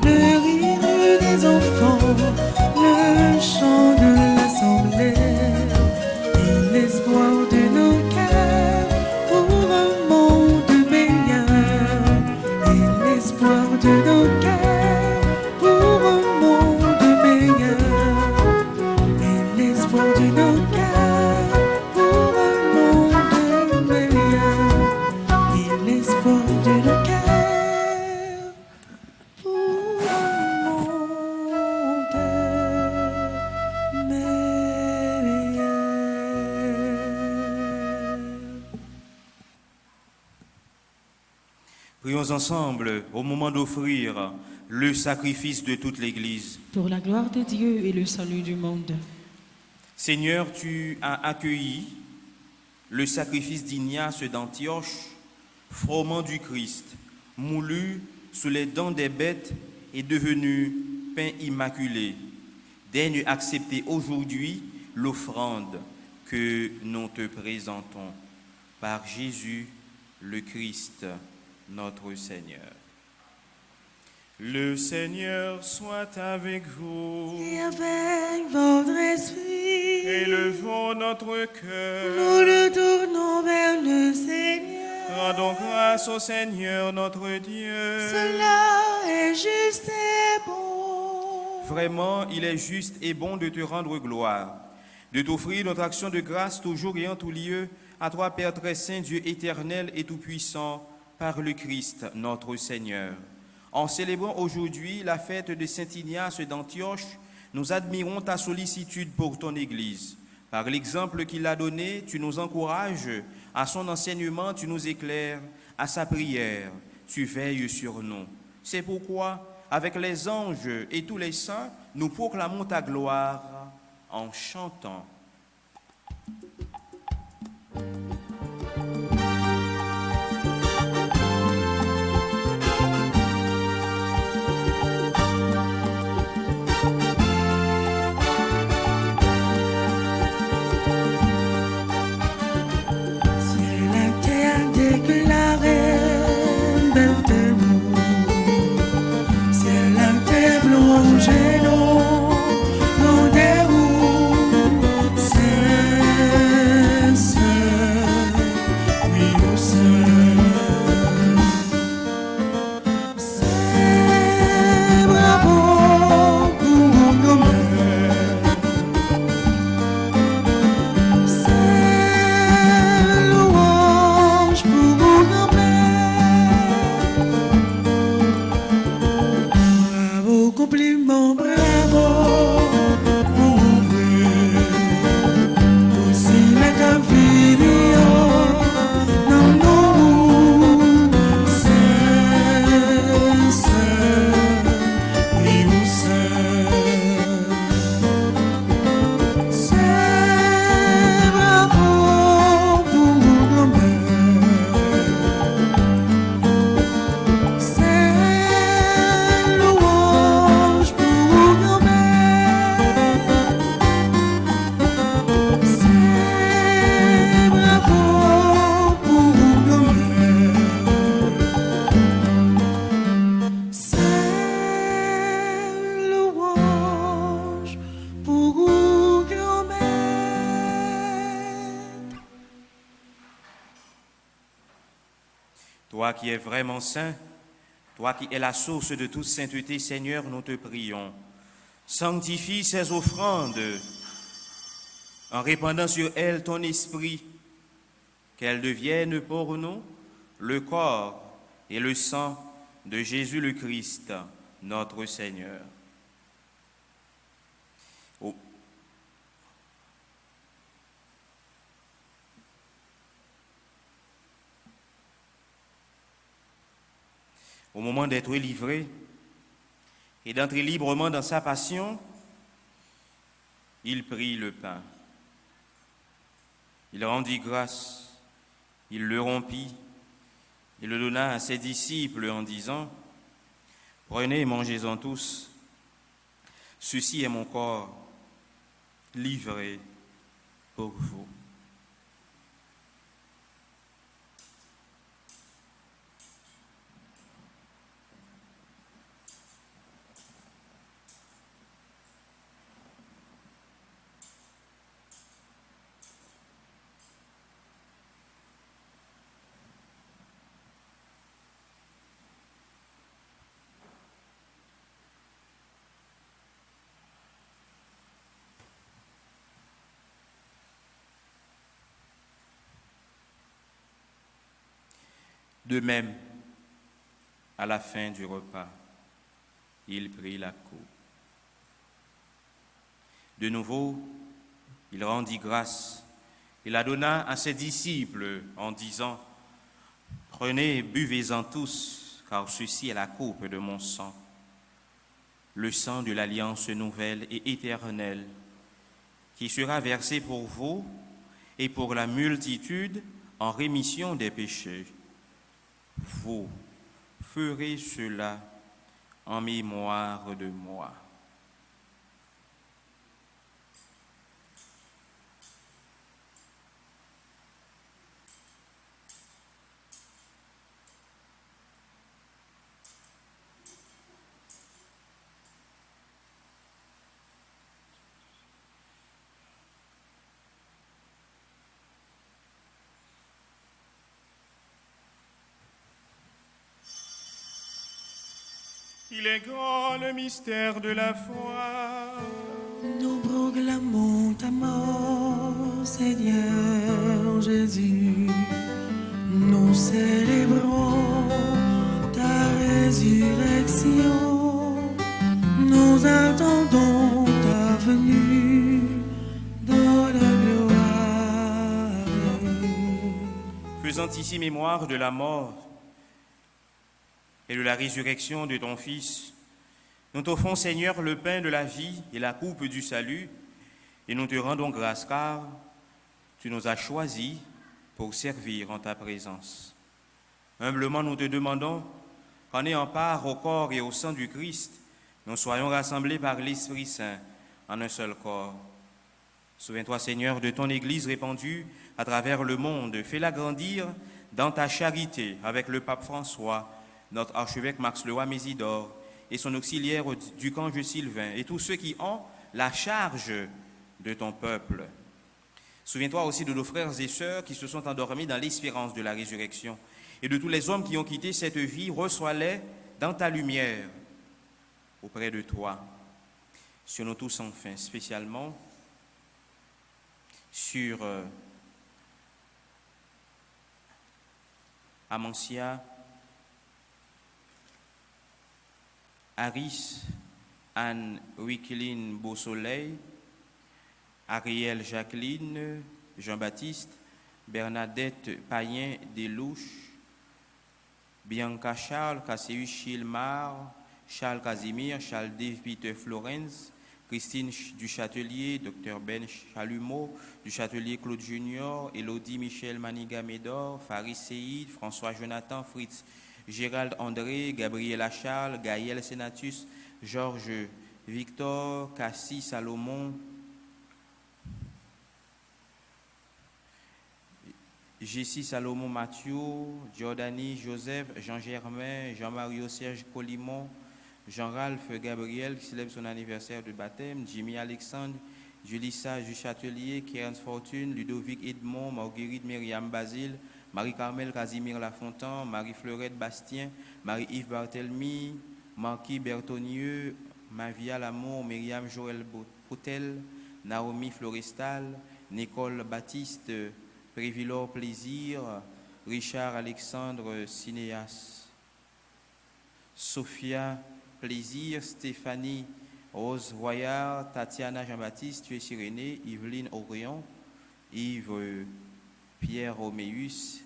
le rire des enfants, le chant de l'assemblée et l'espoir de nos cœurs pour un monde meilleur, et l'espoir de nos cœurs pour un monde meilleur, et l'espoir de nos cœurs pour un monde meilleur, et l'espoir de nos cœurs pour un monde meilleur. Prions ensemble au moment d'offrir le sacrifice de toute l'Église. Pour la gloire de Dieu et le salut du monde. Seigneur, tu as accueilli le sacrifice d'Ignace d'Antioche, froment du Christ, moulu sous les dents des bêtes et devenu pain immaculé. Daigne accepter aujourd'hui l'offrande que nous te présentons par Jésus le Christ, notre Seigneur. Le Seigneur soit avec vous. Et avec votre esprit, Élevons notre cœur. nous le tournons vers le Seigneur. Rendons grâce au Seigneur notre Dieu. Cela est juste et bon. Vraiment, il est juste et bon de te rendre gloire, de t'offrir notre action de grâce toujours et en tout lieu, à toi, Père très saint, Dieu éternel et tout-puissant, par le Christ, notre Seigneur. En célébrant aujourd'hui la fête de Saint Ignace d'Antioche, nous admirons ta sollicitude pour ton Église. Par l'exemple qu'il a donné, tu nous encourages, à son enseignement, tu nous éclaires, à sa prière, tu veilles sur nous. C'est pourquoi, avec les anges et tous les saints, nous proclamons ta gloire en chantant. Toi qui es vraiment saint, toi qui es la source de toute sainteté, Seigneur, nous te prions. Sanctifie ces offrandes en répandant sur elles ton esprit, qu'elles deviennent pour nous le corps et le sang de Jésus le Christ, notre Seigneur. Au moment d'être livré et d'entrer librement dans sa passion, il prit le pain. Il rendit grâce, il le rompit, il le donna à ses disciples en disant, « Prenez et mangez-en tous, ceci est mon corps livré pour vous. » De même, à la fin du repas, il prit la coupe. De nouveau, il rendit grâce. Il la donna à ses disciples en disant, « Prenez et buvez-en tous, car ceci est la coupe de mon sang, le sang de l'alliance nouvelle et éternelle, qui sera versé pour vous et pour la multitude en rémission des péchés. Vous ferez cela en mémoire de moi. » Il est grand le mystère de la foi. Nous proclamons ta mort, Seigneur Jésus. Nous célébrons ta résurrection. Nous attendons ta venue dans la gloire. Faisant ici mémoire de la mort et de la résurrection de ton Fils, nous t'offrons, Seigneur, le pain de la vie et la coupe du salut, et nous te rendons grâce car tu nous as choisis pour servir en ta présence. Humblement, nous te demandons qu'en ayant part au corps et au sang du Christ, nous soyons rassemblés par l'Esprit Saint en un seul corps. Souviens-toi, Seigneur, de ton Église répandue à travers le monde. Fais-la grandir dans ta charité avec le pape François, notre archevêque Max Leroy Mésidor et son auxiliaire Ducange Sylvain et tous ceux qui ont la charge de ton peuple. Souviens-toi aussi de nos frères et sœurs qui se sont endormis dans l'espérance de la résurrection et de tous les hommes qui ont quitté cette vie. Reçois-les dans ta lumière auprès de toi. Sur nous tous enfin, spécialement sur Amancia, Aris, Anne Wickeline Beausoleil, Ariel Jacqueline, Jean-Baptiste, Bernadette Payen Delouche, Bianca Charles, Casséus Chilmar, Charles Casimir, Charles Dave Peter Florence, Christine du Châtelier, Dr Ben Chalumeau, du Châtelier Claude Junior, Élodie Michel Maniga Médor, Faris Seïd, François Jonathan Fritz, Gérald André, Gabriela Charles, Gaël Senatus, Georges Victor, Cassie Salomon, Jessie Salomon Mathieu, Giordani Joseph, Jean-Germain, Jean-Mario Serge Colimon, Jean-Ralph Gabriel qui célèbre son anniversaire de baptême, Jimmy Alexandre, Julissa du Châtelier, Kérens Fortune, Ludovic Edmond, Marguerite Myriam Basile, Marie-Carmel Casimir Lafontaine, Marie-Fleurette Bastien, Marie-Yves Barthelmy, Marquis Bertonieux, Mavia Lamour, Myriam Joël Potel, Naomi Florestal, Nicole Baptiste, Prévilor Plaisir, Richard Alexandre Cinéas, Sophia Plaisir, Stéphanie Rose Voyard, Tatiana Jean-Baptiste, tu es Sirénée, Yveline Orion, Yves Pierre Roméus,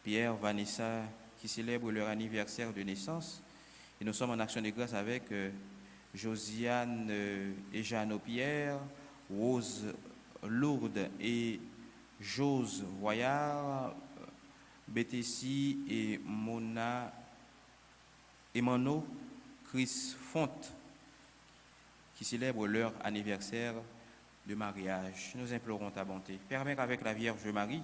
Pierre Vanessa, qui célèbrent leur anniversaire de naissance. Et nous sommes en action de grâce avec Josiane et Jeannot Pierre, Rose Lourdes et Jose Voyard, Bétessi et Mona Emano, Chris Fonte, qui célèbrent leur anniversaire de mariage. Nous implorons ta bonté. Permets qu'avec la Vierge Marie,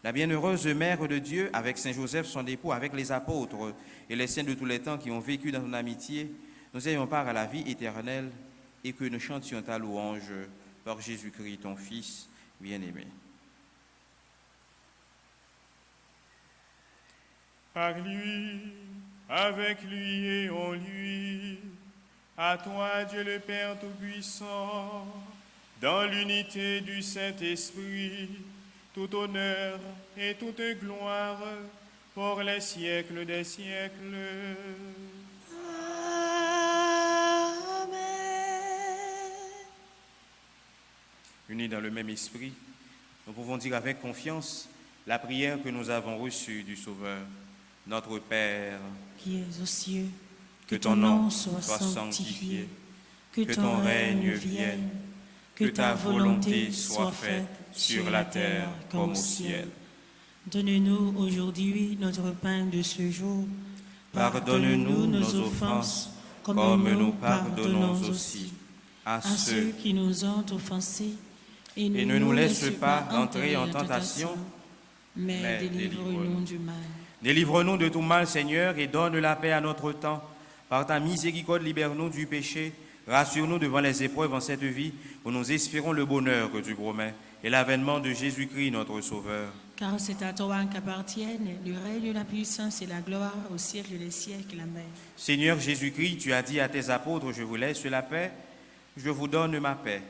la bienheureuse Mère de Dieu, avec Saint Joseph, son époux, avec les apôtres et les saints de tous les temps qui ont vécu dans ton amitié, nous ayons part à la vie éternelle et que nous chantions ta louange par Jésus-Christ, ton Fils bien-aimé. Par lui, avec lui et en lui, à toi Dieu le Père Tout-Puissant, dans l'unité du Saint-Esprit, tout honneur et toute gloire pour les siècles des siècles. Amen. Unis dans le même esprit, nous pouvons dire avec confiance la prière que nous avons reçue du Sauveur. Notre Père, qui es aux cieux, que ton nom soit sanctifié, que ton règne vienne, que ta volonté soit faite sur la terre comme au ciel. Donne-nous aujourd'hui notre pain de ce jour. Pardonne-nous nos offenses, comme nous pardonnons aussi à ceux qui nous ont offensés. Et ne nous laisse pas entrer en tentation, mais délivre-nous du mal. Délivre-nous de tout mal, Seigneur, et donne la paix à notre temps. Par ta miséricorde, libère-nous du péché. Rassure-nous devant les épreuves en cette vie, où nous espérons le bonheur que tu promets et l'avènement de Jésus-Christ, notre Sauveur. Car c'est à toi qu'appartiennent le règne, la puissance et la gloire au siècle des siècles. Amen. Seigneur Jésus-Christ, tu as dit à tes apôtres, je vous laisse la paix, je vous donne ma paix.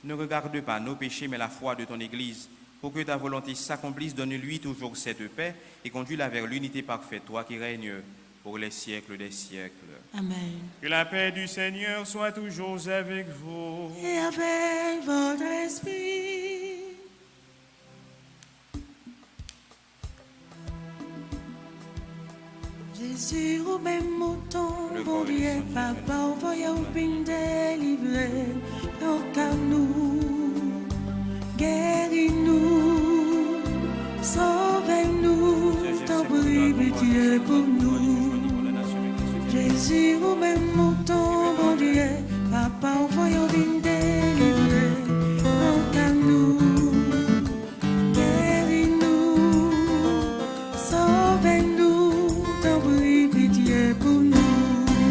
Ne regarde pas nos péchés, mais la foi de ton Église. Pour que ta volonté s'accomplisse, donne-lui toujours cette paix et conduis-la vers l'unité parfaite, toi qui règnes pour les siècles des siècles. Amen. Que la paix du Seigneur soit toujours avec vous. Et avec votre esprit. Jésus, au même mouton, bon Dieu, papa, on va y avoir une délivrée, comme nous, guéris-nous, sauvez-nous, t'en prie, pitié pour nous. Jésus, au même mouton, bon Dieu, papa, on va y avoir une délivrée, comme nous, guéris-nous, sauvez-nous. Pour nous,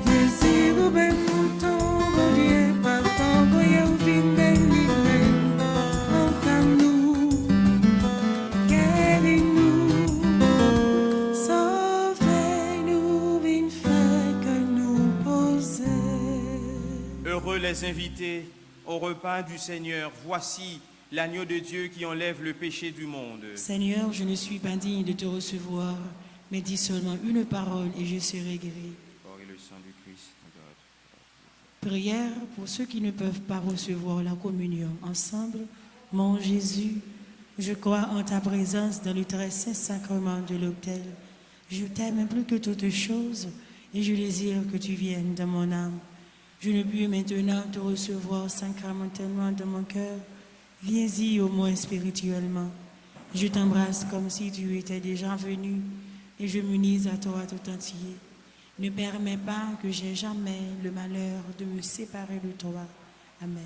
Jésus, vous m'aimez mouton, mon Dieu, papa, voyez où vient délivrer, comme nous, guéris-nous, sauvez-nous, vine fait que nous poser. Heureux les invités au repas du Seigneur. Voici l'agneau de Dieu qui enlève le péché du monde. Seigneur, je ne suis pas digne de te recevoir, mais dis seulement une parole et je serai guéri. Corps et le sang du Christ. Prière pour ceux qui ne peuvent pas recevoir la communion ensemble. Mon Jésus, je crois en ta présence dans le très saint sacrement de l'autel. Je t'aime plus que toutes choses et je désire que tu viennes dans mon âme. Je ne puis maintenant te recevoir sacramentellement dans mon cœur. Viens-y au moins spirituellement. Je t'embrasse comme si tu étais déjà venu. Et je m'unis à toi tout entier. Ne permets pas que j'aie jamais le malheur de me séparer de toi. Amen.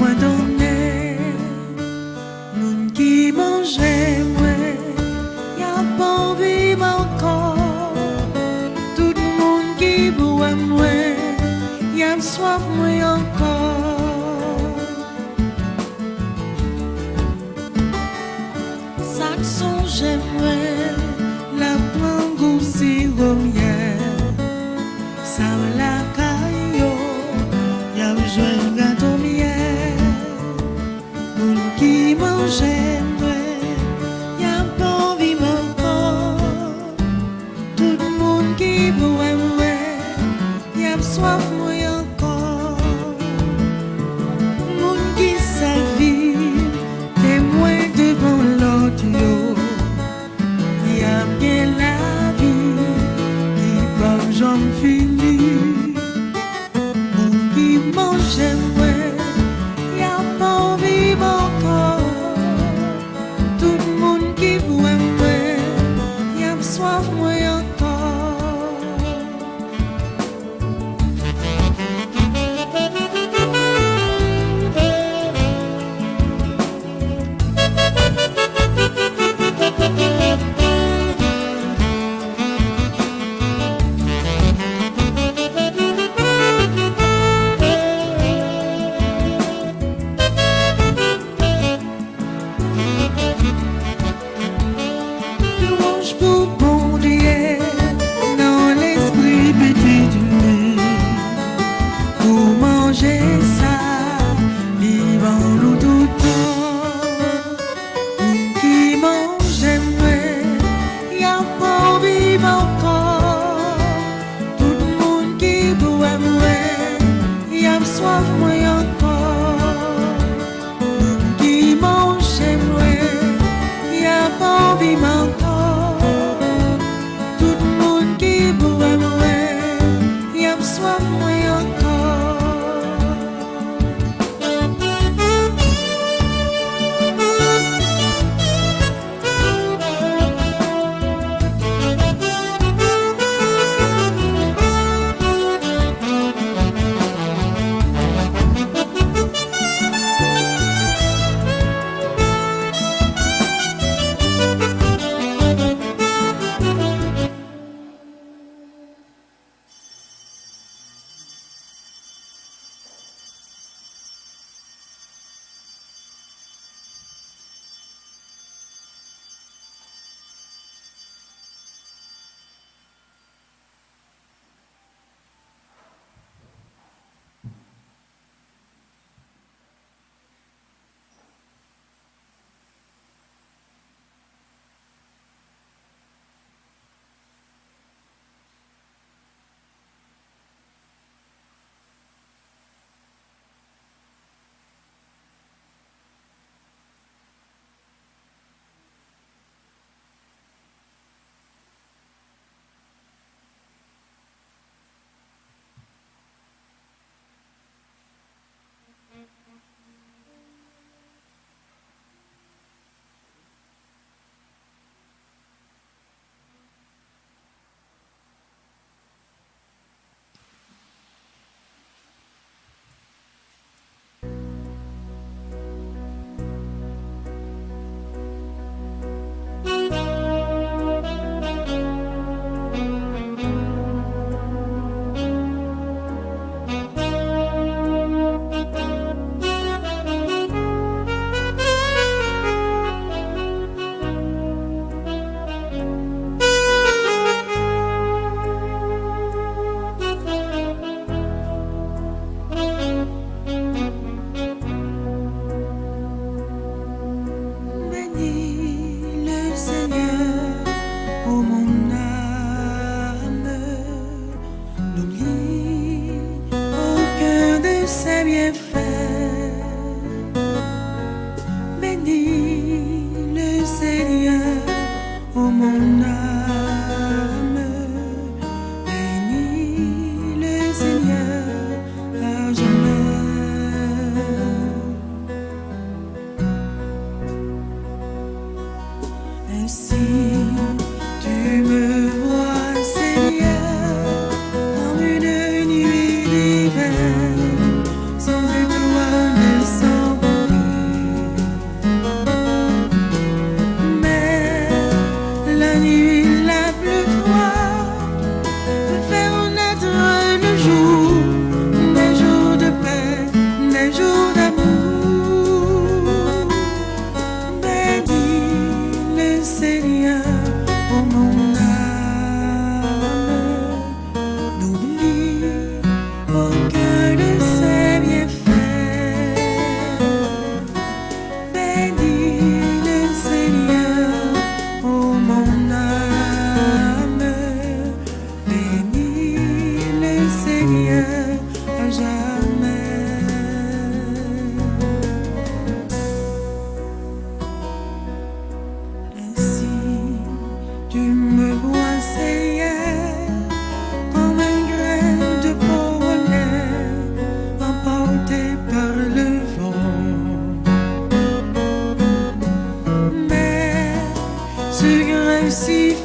moi donné, moun qui mangeait moi, y a pas vivre encore. Tout le monde qui boit moi, y a soif moi encore. Ça songe moi, la plangue aussi romière, ça la caillou, y a besoin de gâteau miel. Moun qui mangeait moi, y a pas vivre encore. Tout le monde qui boit moi, y a soif moi encore. Moun qui sa vie, témoin devant l'autre yo,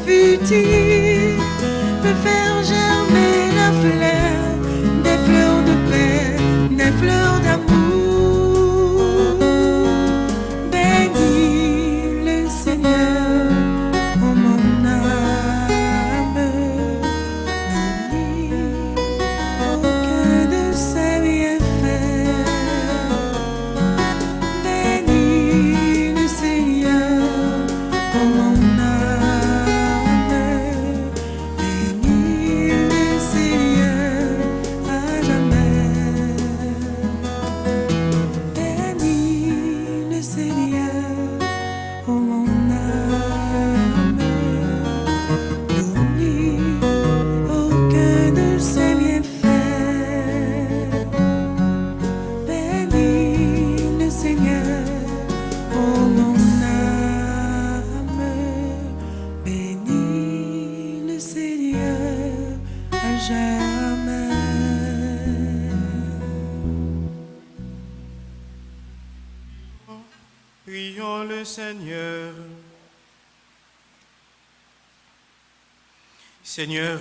futiles peut faire germer la fleur, des fleurs de paix, des fleurs d'amour. Bénis le Seigneur, oh mon âme, n'oublie aucun de ses bienfaits. Bénis le Seigneur, oh mon âme, bénis le Seigneur à jamais. Bénis le Seigneur, oh mon âme, n'oublie aucun de ses bienfaits. Bénis le Seigneur, oh mon âme, bénis le Seigneur à jamais. Prions le Seigneur. Seigneur,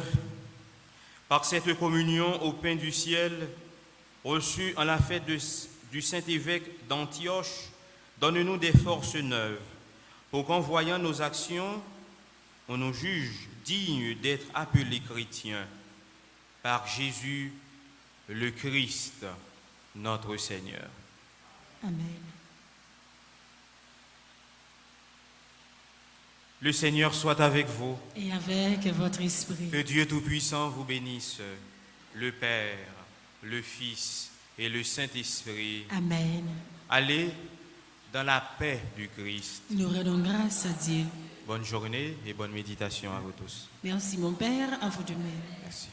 par cette communion au pain du ciel, reçue en la fête du Saint-Évêque d'Antioche, donne-nous des forces neuves, pour qu'en voyant nos actions, on nous juge dignes d'être appelés chrétiens. Par Jésus, le Christ, notre Seigneur. Amen. Le Seigneur soit avec vous. Et avec votre esprit. Que Dieu Tout-Puissant vous bénisse, le Père, le Fils et le Saint-Esprit. Amen. Allez dans la paix du Christ. Nous rendons grâce à Dieu. Bonne journée et bonne méditation à vous tous. Merci mon Père, à vous de même. Merci.